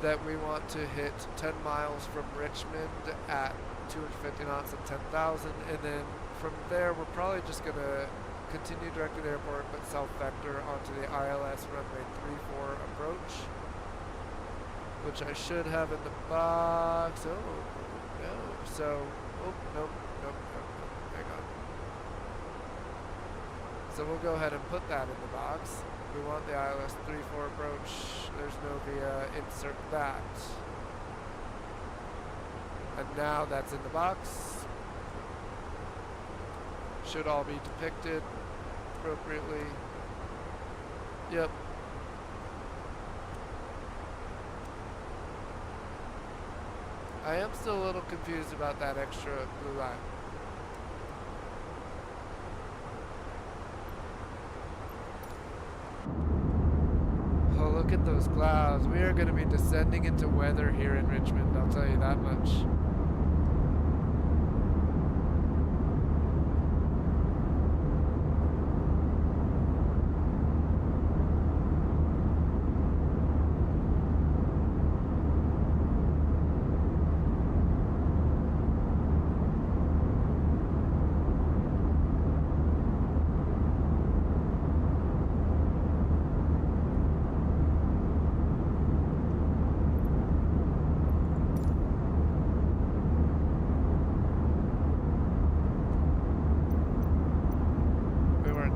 that we want to hit 10 miles from Richmond at 250 knots and 10,000, and then from there we're probably just going to continue direct to the airport but self-vector onto the ILS runway 34 approach, which I should have in the box. Oh, no. So, oh, nope. Hang on. So we'll go ahead and put that in the box. We want the ILS 34 approach. There's no via, insert that. And now that's in the box. Should all be depicted appropriately. Yep. I am still a little confused about that extra blue line. Oh, look at those clouds. We are going to be descending into weather here in Richmond, I'll tell you that much.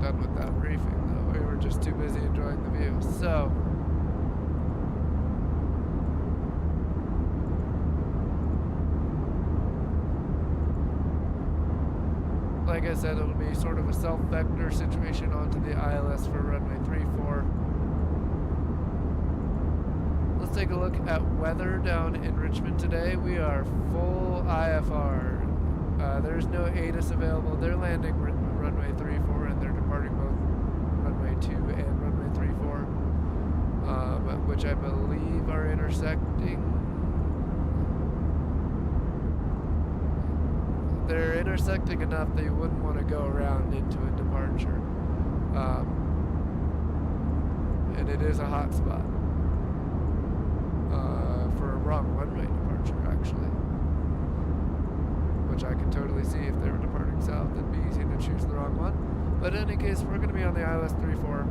Done with that briefing though. We were just too busy enjoying the view. So like I said, it'll be sort of a self-vector situation onto the ILS for runway 34. Let's take a look at weather down in Richmond today. We are full IFR. There's no ATIS available. They're landing runway 34 and they're departing both runway 2 and runway 34, which I believe are intersecting. They're intersecting enough that you wouldn't want to go around into a departure. And it is a hot spot for a wrong one-way departure, actually. Which I could totally see if they were departing south. It'd be easy to choose the wrong one. But in any case, we're going to be on the ILS 34.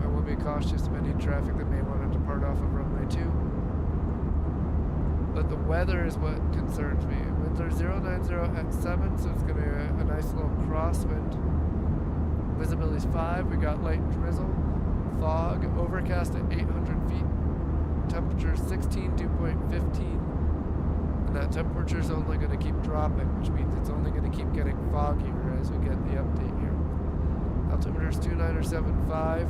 And we'll be cautious of any traffic that may want to depart off of runway 2. But the weather is what concerns me. Winds are 090 at 7, so it's going to be a nice little crosswind. Visibility is 5. We got light drizzle, fog, overcast at 800 feet. Temperature 16, dew point 15. And that temperature is only going to keep dropping, which means it's only going to keep getting foggier as we get the update here. Altimeter is 2975.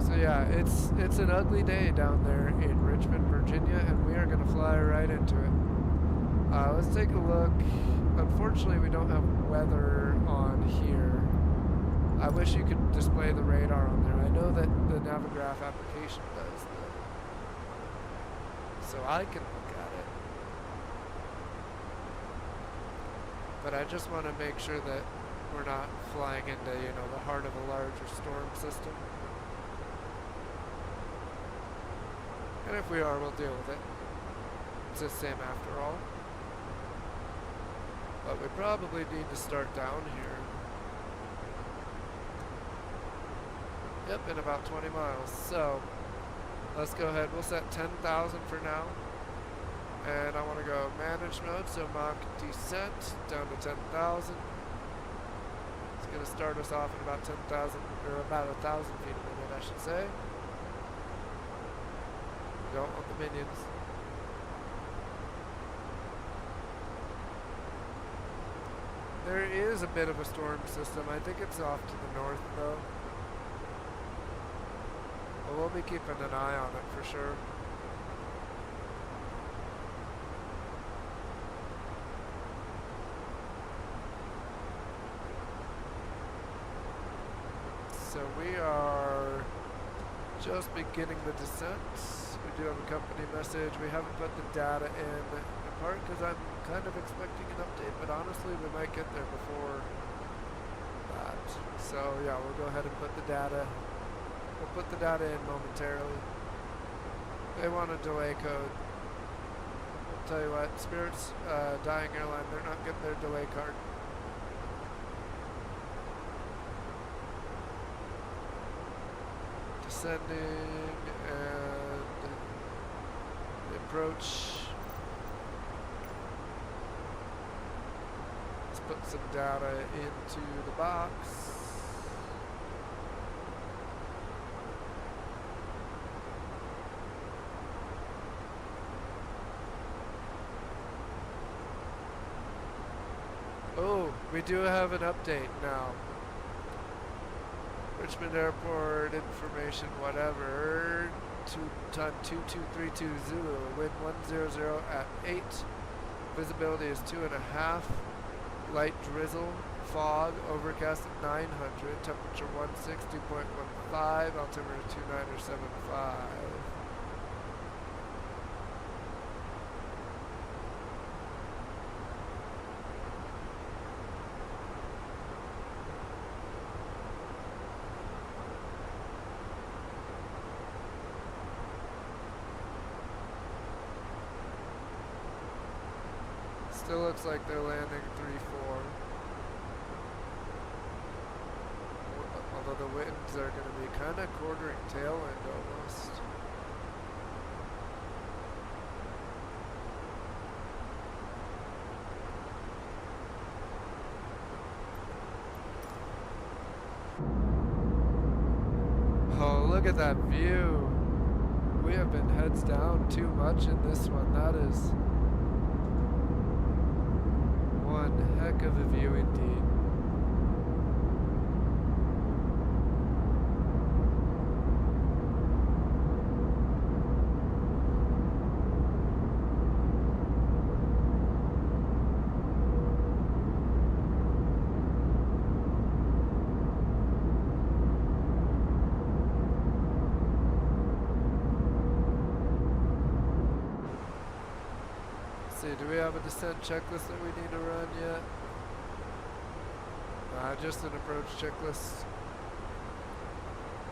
So yeah, it's an ugly day down there in Richmond, Virginia, and we are going to fly right into it. Let's take a look. Unfortunately, we don't have weather on here. I wish you could display the radar on there. I know that the Navigraph application does that. So I can look at it. But I just want to make sure that we're not flying into, the heart of a larger storm system. And if we are, we'll deal with it. It's the same after all. But we probably need to start down here. Yep, in about 20 miles. So, let's go ahead. We'll set 10,000 for now. And I want to go manage mode, so Mach descent down to 10,000. It's going to start us off at about 10,000, or about 1,000 feet a minute, I should say. We don't want the minions. There is a bit of a storm system. I think it's off to the north, though. But we'll be keeping an eye on it for sure. So we are just beginning the descent. We do have a company message. We haven't put the data in part because I'm kind of expecting an update, but honestly we might get there before that. So yeah, we'll go ahead and put the data. We'll put the data in momentarily. They want a delay code. I'll tell you what, Spirit's dying airline, they're not getting their delay card. Descending and the approach. Let's put some data into the box. Oh, we do have an update now. Richmond Airport information, whatever. Time 22320, wind 100 at 8. Visibility is 2.5. Light drizzle, fog, overcast at 900. Temperature 160.15. Altimeter 2975. Still looks like they're landing 3-4. Although the winds are going to be kind of quartering tailwind almost. Oh, look at that view. We have been heads down too much in this one. That is one heck of a view indeed. Do we have a descent checklist that we need to run yet? Just an approach checklist.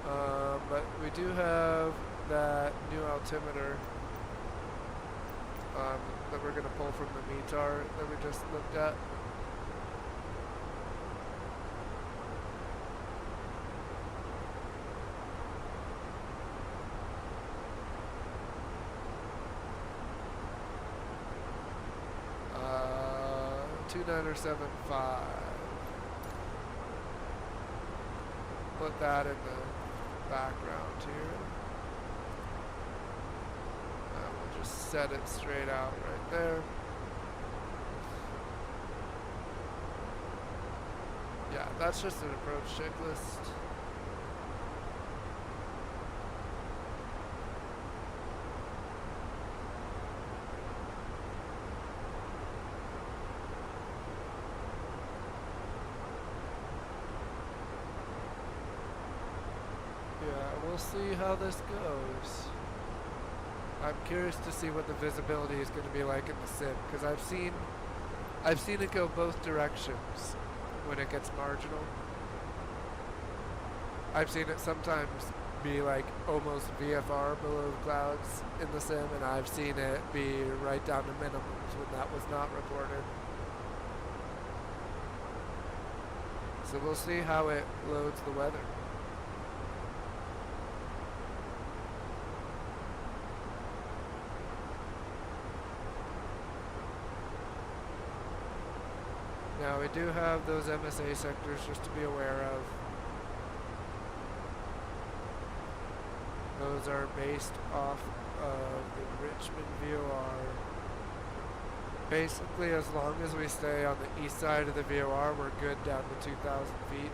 But we do have that new altimeter that we're going to pull from the METAR that we just looked at. Or 75. Put that in the background here. We'll just set it straight out right there. Yeah, that's just an approach checklist. We'll see how this goes. I'm curious to see what the visibility is going to be like in the sim, because I've seen it go both directions when it gets marginal. I've seen it sometimes be like almost VFR below the clouds in the sim, and I've seen it be right down to minimums when that was not recorded. So we'll see how it loads the weather. Now we do have those MSA sectors just to be aware of. Those are based off of the Richmond VOR. Basically, as long as we stay on the east side of the VOR, we're good down to 2,000 feet.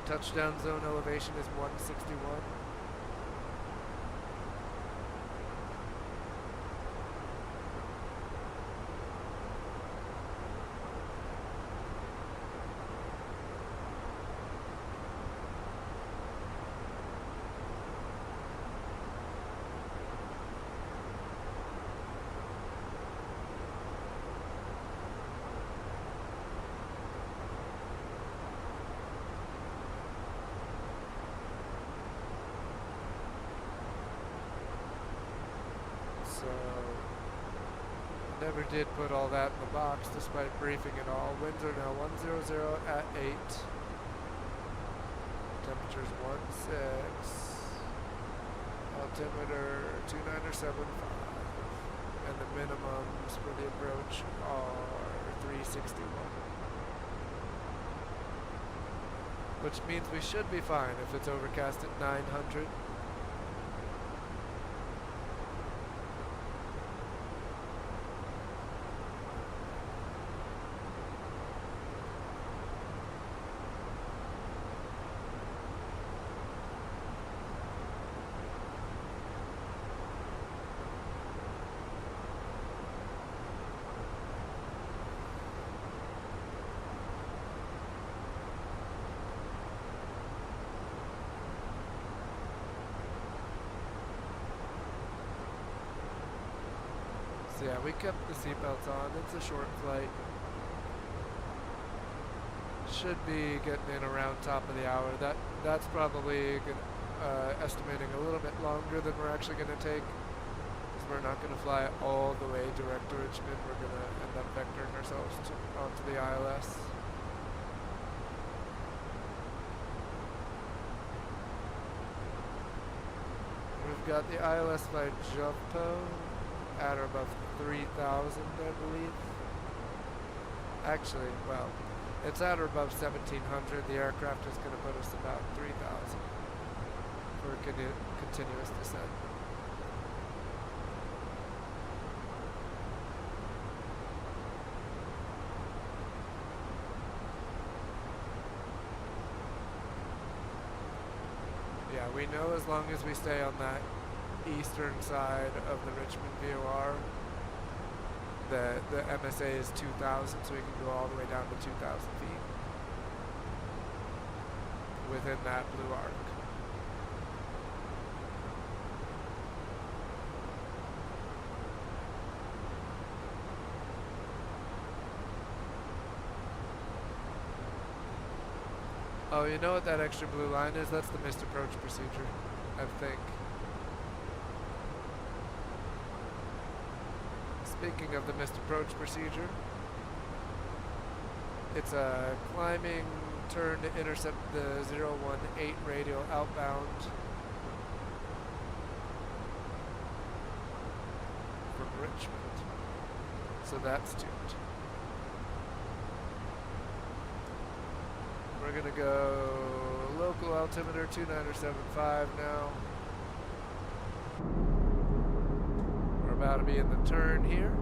Touchdown zone elevation is 161. So, never did put all that in the box despite briefing it all. Winds are now 100 at 8. Temperature's 16. Altimeter 2975. And the minimums for the approach are 361. Which means we should be fine if it's overcast at 900. So yeah, we kept the seatbelts on. It's a short flight. Should be getting in around top of the hour. That's probably estimating a little bit longer than we're actually going to take, because we're not going to fly all the way direct to Richmond. We're going to end up vectoring ourselves onto the ILS. We've got the ILS by Jumpo at or above 3,000, I believe. Actually, well, it's at or above 1,700. The aircraft is going to put us about 3,000 for continuous descent. Yeah, we know as long as we stay on that eastern side of the Richmond VOR, the MSA is 2,000, so we can go all the way down to 2,000 feet within that blue arc. Oh, you know what that extra blue line is? That's the missed approach procedure, I think. Speaking of the missed approach procedure, it's a climbing turn to intercept the 018 radial outbound from Richmond. So that's tuned. We're gonna go local altimeter 2975 now. We're about to be in the turn here.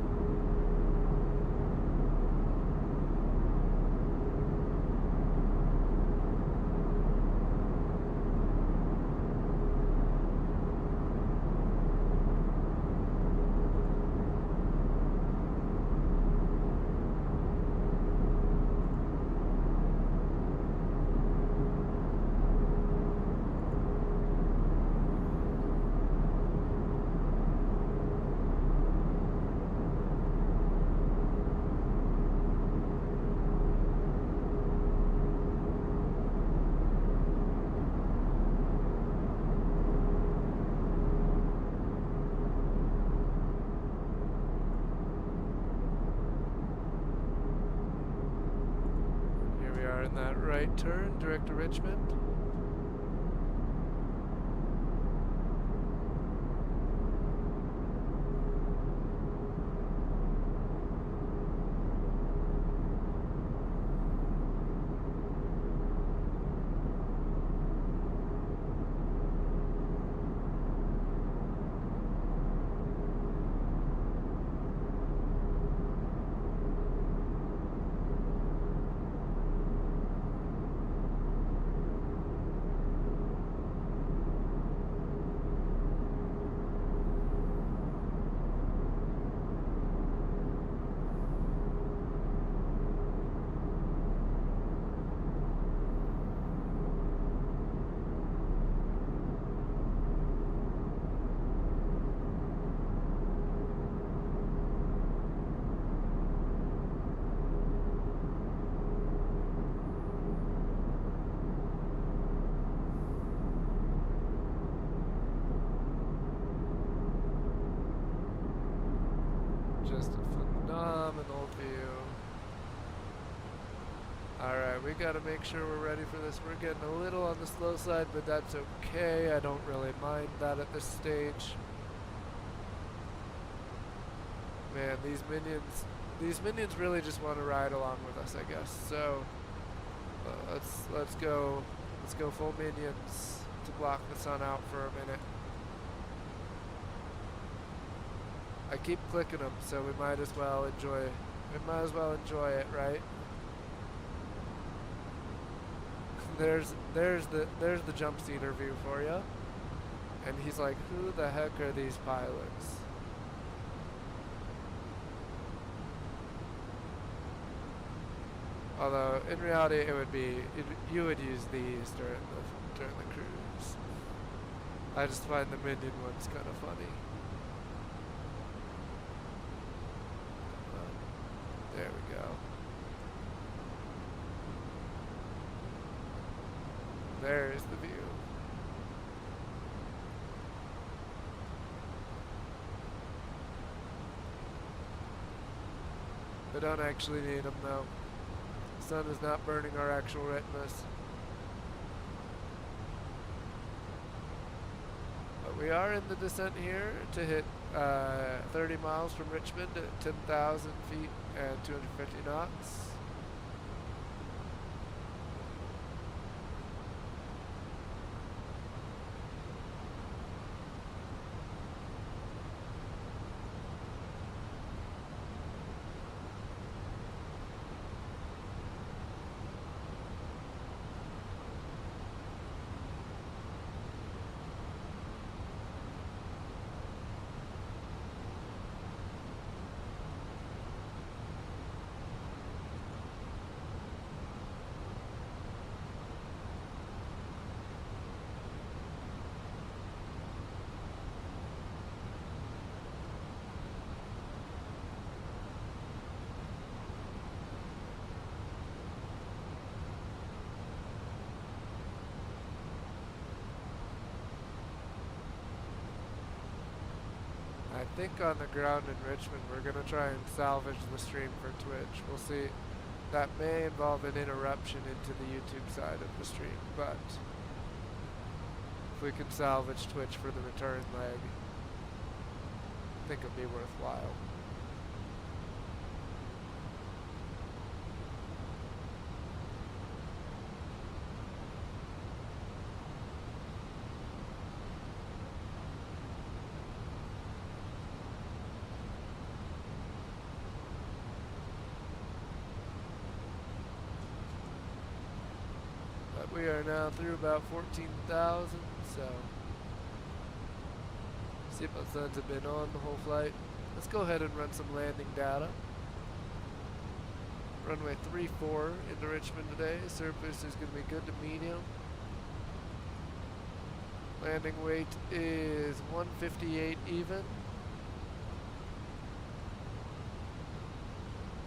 in that right turn, direct to Richmond. Just a phenomenal view. Alright, we gotta make sure we're ready for this. We're getting a little on the slow side, but that's okay. I don't really mind that at this stage. Man, these minions really just want to ride along with us, I guess. So let's go full minions to block the sun out for a minute. I keep clicking them, so we might as well enjoy it, right? There's the jump seater view for you. And he's like, who the heck are these pilots? Although in reality it would be you would use these during the cruise. I just find the minion ones kind of funny. There we go. There's the view. We don't actually need them though. The sun is not burning our actual retinas. But we are in the descent here to hit 30 miles from Richmond at 10,000 feet and 250 knots. I think on the ground in Richmond we're going to try and salvage the stream for Twitch. We'll see. That may involve an interruption into the YouTube side of the stream, but if we can salvage Twitch for the return leg, I think it'll be worthwhile. We are now through about 14,000, so seatbelt signs have been on the whole flight. Let's go ahead and run some landing data. Runway 34 into Richmond today. Surface is going to be good to medium. Landing weight is 158 even.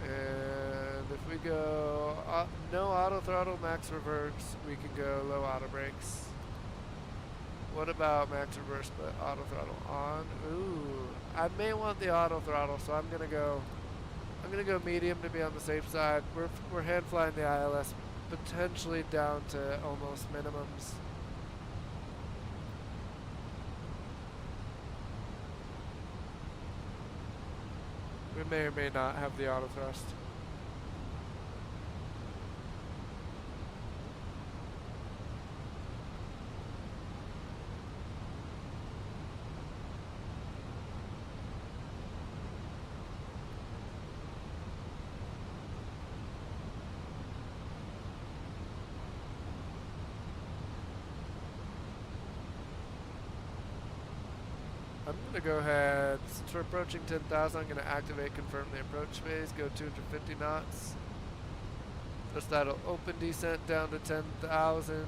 And if we go no auto throttle, max reverse, we can go low auto brakes. What about max reverse but auto throttle on? Ooh, I may want the auto throttle, so I'm gonna go medium to be on the safe side. We're hand flying the ILS potentially down to almost minimums. We may or may not have the auto thrust. I'm going to go ahead, since we're approaching 10,000, I'm going to activate confirm the approach phase, go 250 knots. Just that'll open descent down to 10,000.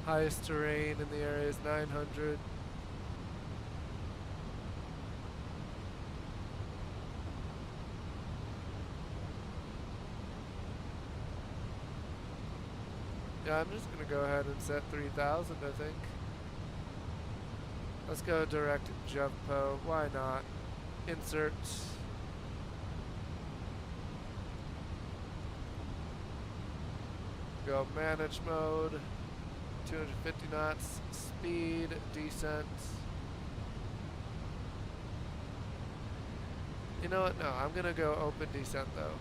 Highest terrain in the area is 900. Yeah, I'm just gonna go ahead and set 3,000, I think. Let's go direct jump po. Why not? Insert. Go manage mode. 250 knots. Speed. Descent. You know what? No, I'm gonna go open descent though.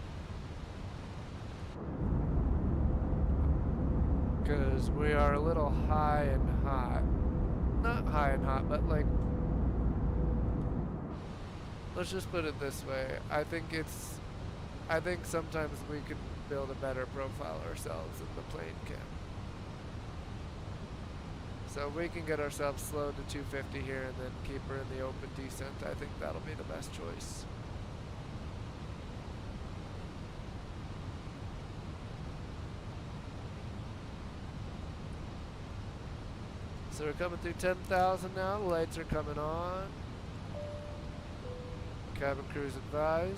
Because we are a little high and hot. Not high and hot, but like, let's just put it this way. I think sometimes we can build a better profile ourselves than the plane can. So we can get ourselves slowed to 250 here and then keep her in the open descent. I think that'll be the best choice. So we're coming through 10,000 now. The lights are coming on. Cabin crew's advised.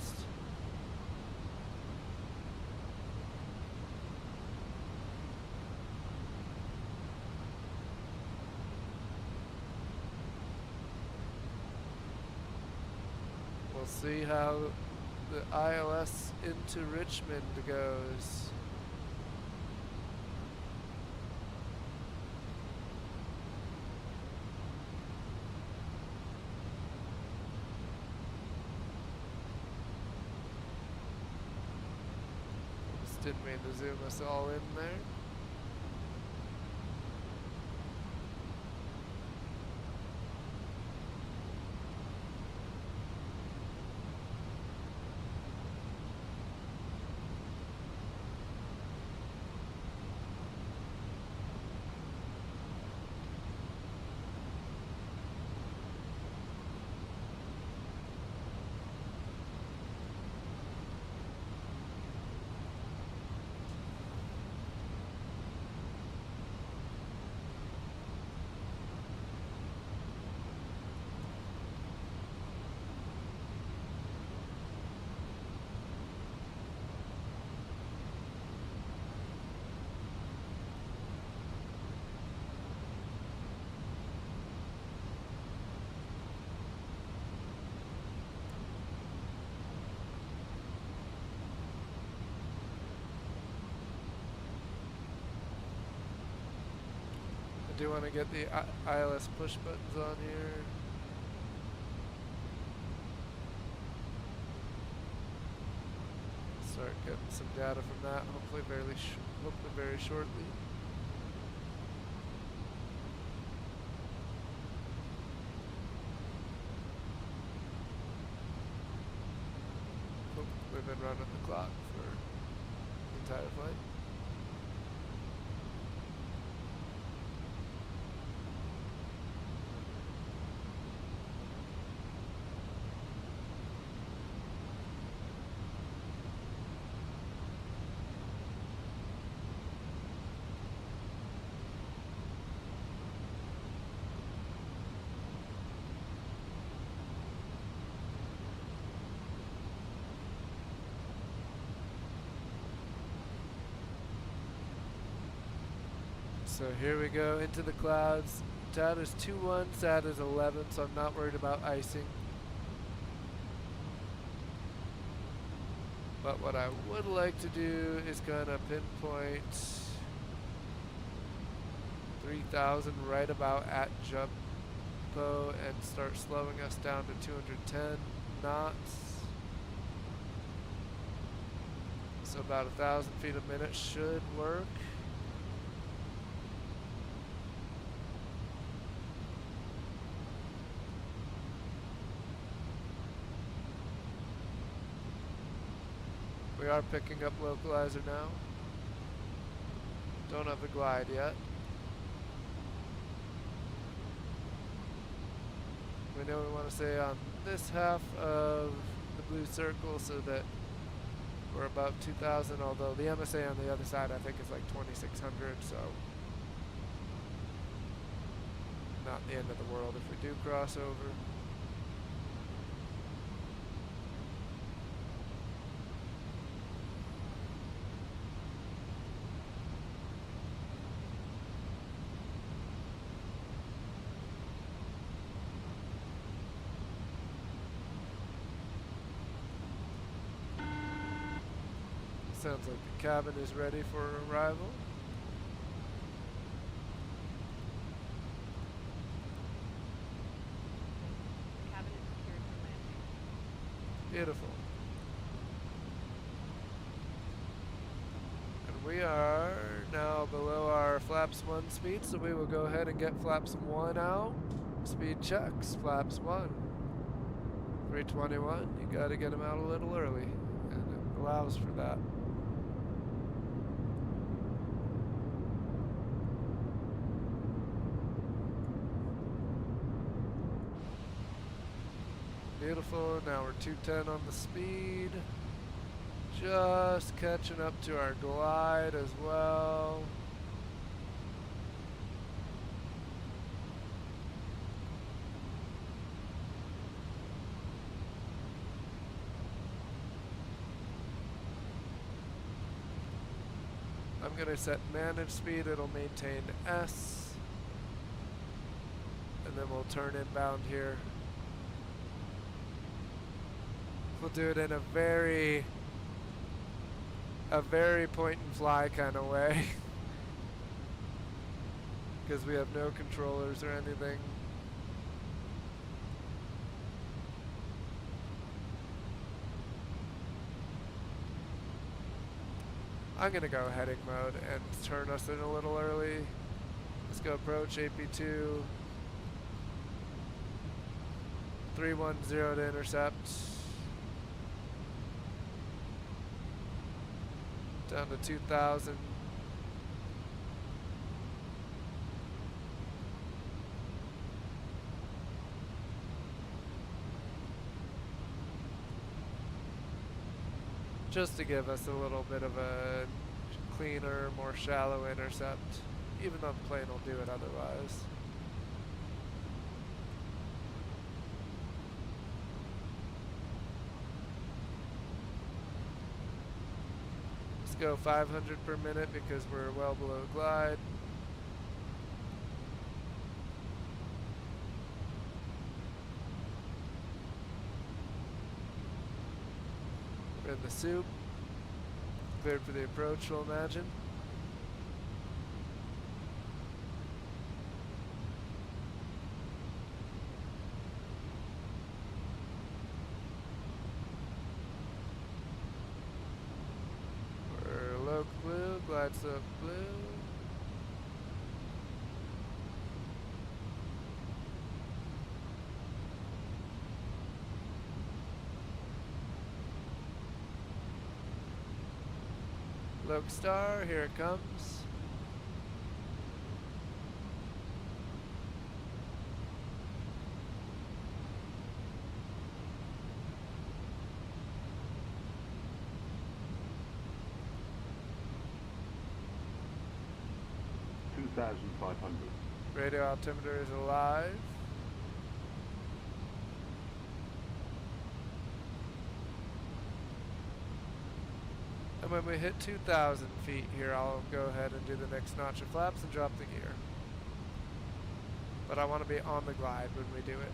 We'll see how the ILS into Richmond goes. Didn't mean to zoom us all in there. I do want to get the ILS push buttons on here. Start getting some data from that, hopefully very shortly. Oh, we've been running the clock for the entire flight. So here we go into the clouds. TAD is 2-1, SAT is 11, so I'm not worried about icing. But what I would like to do is kind of pinpoint 3,000 right about at jumpo and start slowing us down to 210 knots. So about 1,000 feet a minute should work. We are picking up localizer now. Don't have the glide yet. We know we want to stay on this half of the blue circle so that we're above 2,000, although the MSA on the other side I think is like 2,600, so not the end of the world if we do cross over. Sounds like the cabin is ready for arrival. The cabin is secured for landing. Beautiful. And we are now below our flaps 1 speed, so we will go ahead and get flaps 1 out. Speed checks, flaps 1. 321, you gotta get them out a little early, and it allows for that. Beautiful, now we're 210 on the speed. Just catching up to our glide as well. I'm gonna set manage speed, it'll maintain S. And then we'll turn inbound here. We'll do it in a very point and fly kind of way. Because we have no controllers or anything. I'm gonna go heading mode and turn us in a little early. Let's go approach AP2 310 to intercept. Down to 2,000. Just to give us a little bit of a cleaner, more shallow intercept, even though the plane will do it otherwise. Go 500 per minute because we're well below glide. We're in the soup. Cleared for the approach, we'll imagine. Blue, glides up blue. Loke Star, here it comes. Radio altimeter is alive. And when we hit 2,000 feet here, I'll go ahead and do the next notch of flaps and drop the gear. But I want to be on the glide when we do it.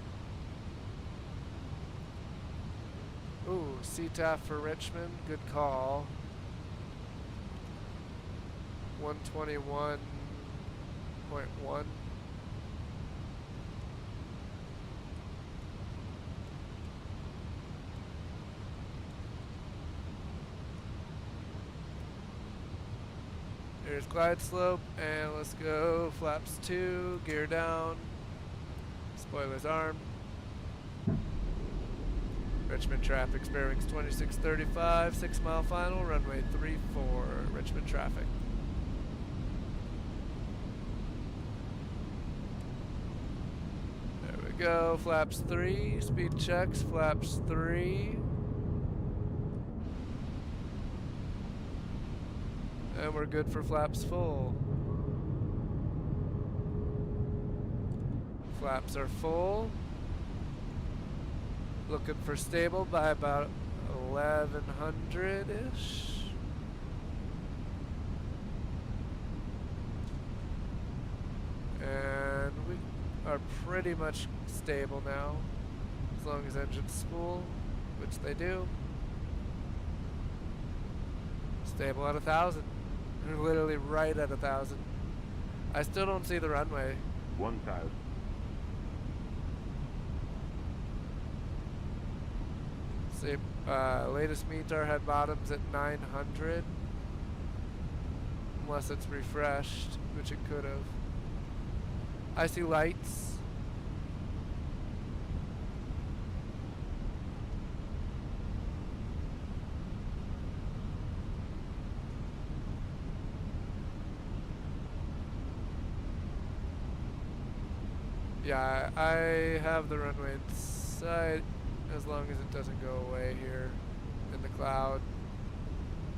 Ooh, CTAF for Richmond, good call. 121.1. Here's glide slope, and let's go flaps 2, gear down, spoilers armed. Richmond traffic, bearings 2635, 6 mile final, runway 34, Richmond traffic. There we go, flaps 3, speed checks, flaps 3. And we're good for flaps full. Flaps are full. Looking for stable by about 1100-ish. And we are pretty much stable now, as long as engines spool, which they do. Stable at 1,000. We're literally right at 1,000. I still don't see the runway. 1,000. See, latest meter had bottoms at 900. Unless it's refreshed, which it could have. I see lights. Yeah, I have the runway in sight as long as it doesn't go away here in the cloud.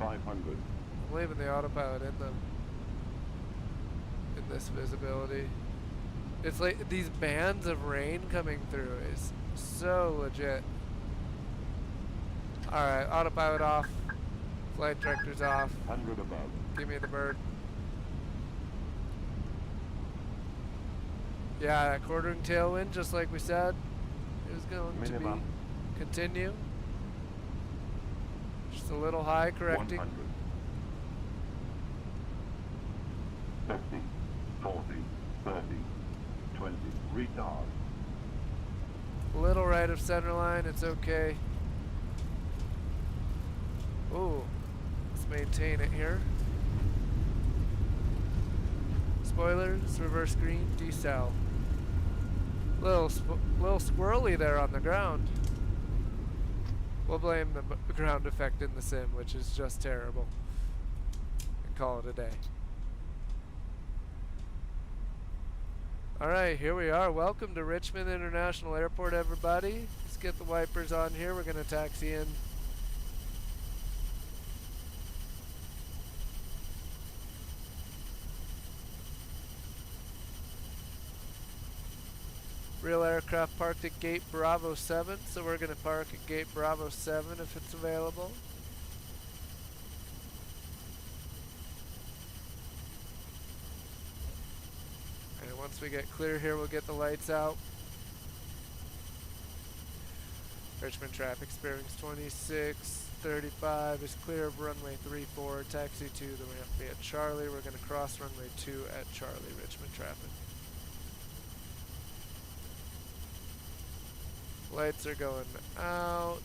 500. I'm leaving the autopilot in this visibility. It's like these bands of rain coming through is so legit. Alright, autopilot off. Flight director's off. 100 above. Give me the bird. Yeah, that quartering tailwind, just like we said, is going Minimum. to be continue. Just a little high, correcting. 100. 50, 40, 30, 20. Retard. Little right of center line, it's okay. Ooh, let's maintain it here. Spoilers, reverse green, decel. Little squirrely there on the ground. We'll blame the ground effect in the sim, which is just terrible, and call it a day. Alright, here we are. Welcome to Richmond International Airport, everybody. Let's get the wipers on here. We're going to taxi in. Real aircraft parked at gate Bravo 7, so we're going to park at gate Bravo 7 if it's available. And once we get clear here, we'll get the lights out. Richmond traffic, bearings 2635 is clear of runway 34, taxi to the ramp B at Charlie. We're going to cross runway 2 at Charlie, Richmond traffic. Lights are going out.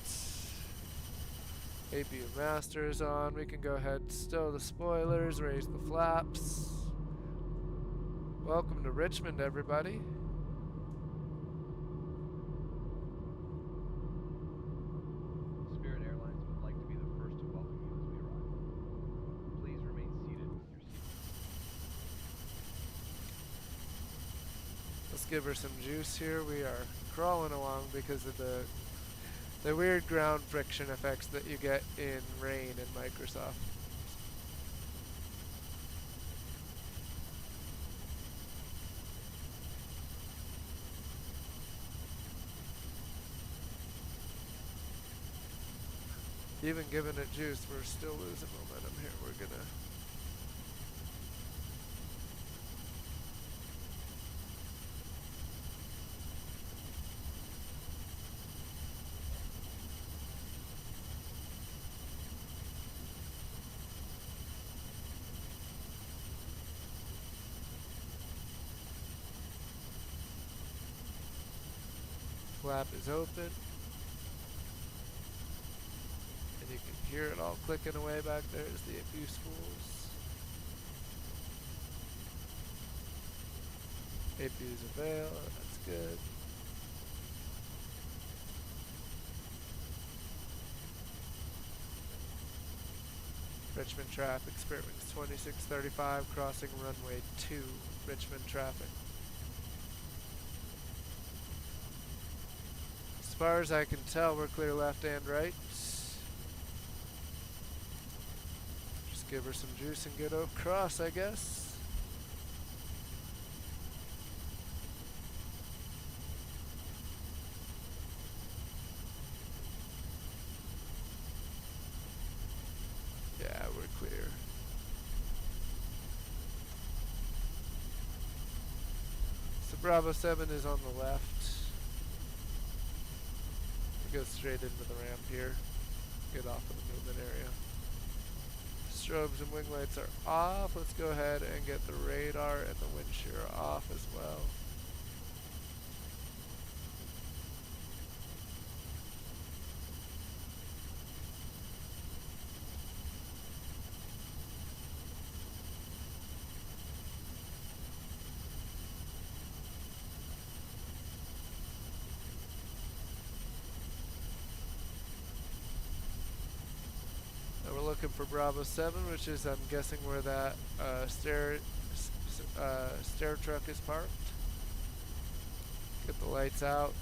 APU master is on. We can go ahead, stow the spoilers, raise the flaps. Welcome to Richmond, everybody. Spirit Airlines would like to be the first to welcome you as we arrive. Please remain seated with your seat. Let's give her some juice here. We are crawling along because of the weird ground friction effects that you get in rain in Microsoft. Even giving it juice, we're still losing momentum here. We're gonna... Flap is open. And you can hear it all clicking away back there as the APU spools. APU's avail, that's good. Richmond traffic, Spirit Wings 2635, crossing runway 2, Richmond traffic. As far as I can tell, we're clear left and right. Just give her some juice and get across, I guess. Yeah, we're clear. So Bravo 7 is on the left. Go straight into the ramp here. Get off of the movement area. Strobes and wing lights are off. Let's go ahead and get the radar and the wind shear off as well. Looking for Bravo 7, which is, I'm guessing, where that stair truck is parked. Get the lights out.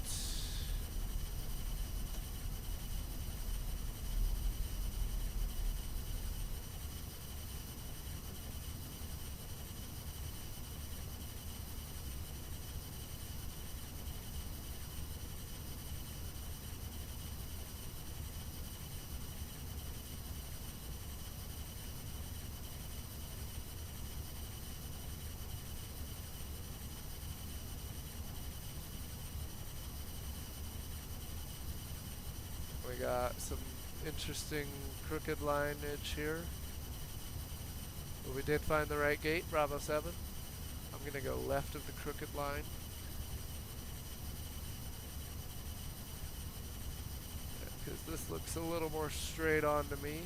We got some interesting crooked lineage here. But we did find the right gate, Bravo 7. I'm gonna go left of the crooked line. Because this looks a little more straight on to me.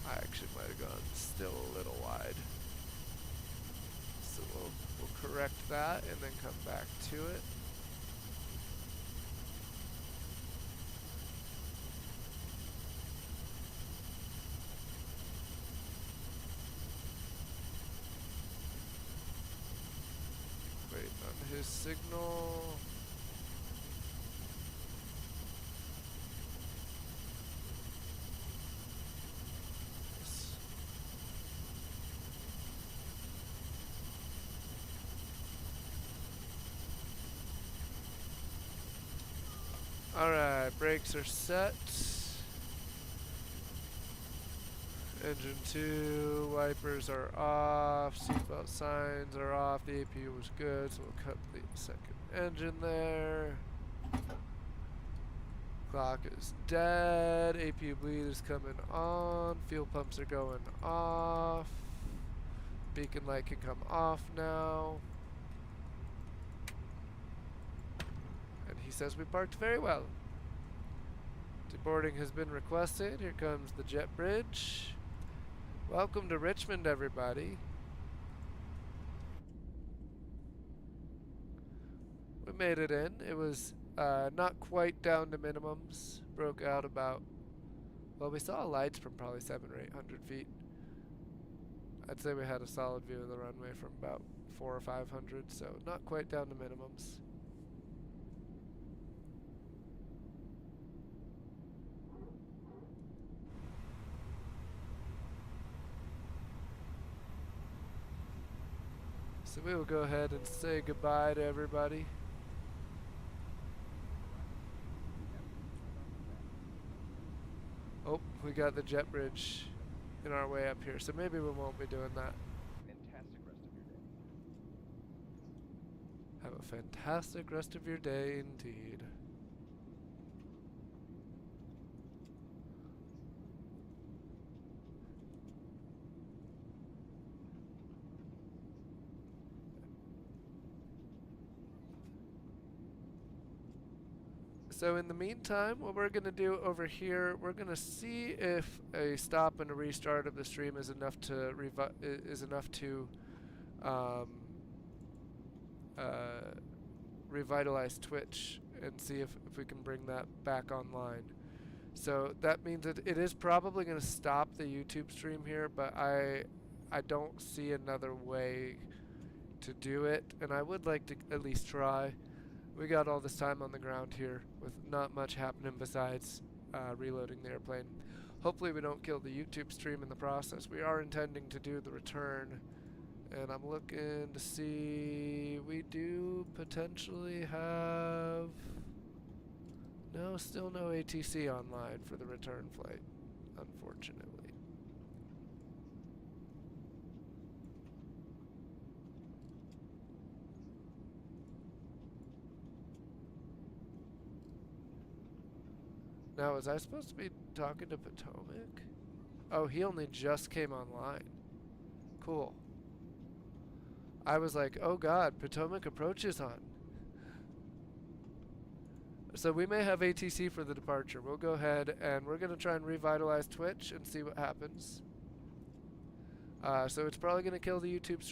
I actually might have gone still a little wide. So we'll correct that and then come back to it. His signal. Yes. Alright, brakes are set. Engine 2, wipers are off, seatbelt signs are off, the APU was good, so we'll cut the second engine there. Clock is dead, APU bleed is coming on, fuel pumps are going off, beacon light can come off now. And he says we parked very well. Deboarding has been requested, here comes the jet bridge. Welcome to Richmond, everybody. We made it in. It was not quite down to minimums. Broke out about, well, we saw lights from probably 700 or 800 feet. I'd say we had a solid view of the runway from about 400 or 500, so not quite down to minimums. So we will go ahead and say goodbye to everybody. we got the jet bridge in our way up here, so maybe we won't be doing that. Fantastic rest of your day. Have a fantastic rest of your day indeed. So in the meantime, what we're going to do over here, we're going to see if a stop and a restart of the stream is enough to revitalize Twitch and see if we can bring that back online. So that means that it is probably going to stop the YouTube stream here, but I don't see another way to do it, and I would like to at least try. We got all this time on the ground here with not much happening besides reloading the airplane. Hopefully we don't kill the YouTube stream in the process. We are intending to do the return, and I'm looking to see, we do potentially have, no, still no ATC online for the return flight, unfortunately. Now, was I supposed to be talking to Potomac? Oh, he only just came online. Cool. I was like, oh god, Potomac approach is on. So we may have ATC for the departure. We'll go ahead and we're going to try and revitalize Twitch and see what happens. So it's probably going to kill the YouTube stream.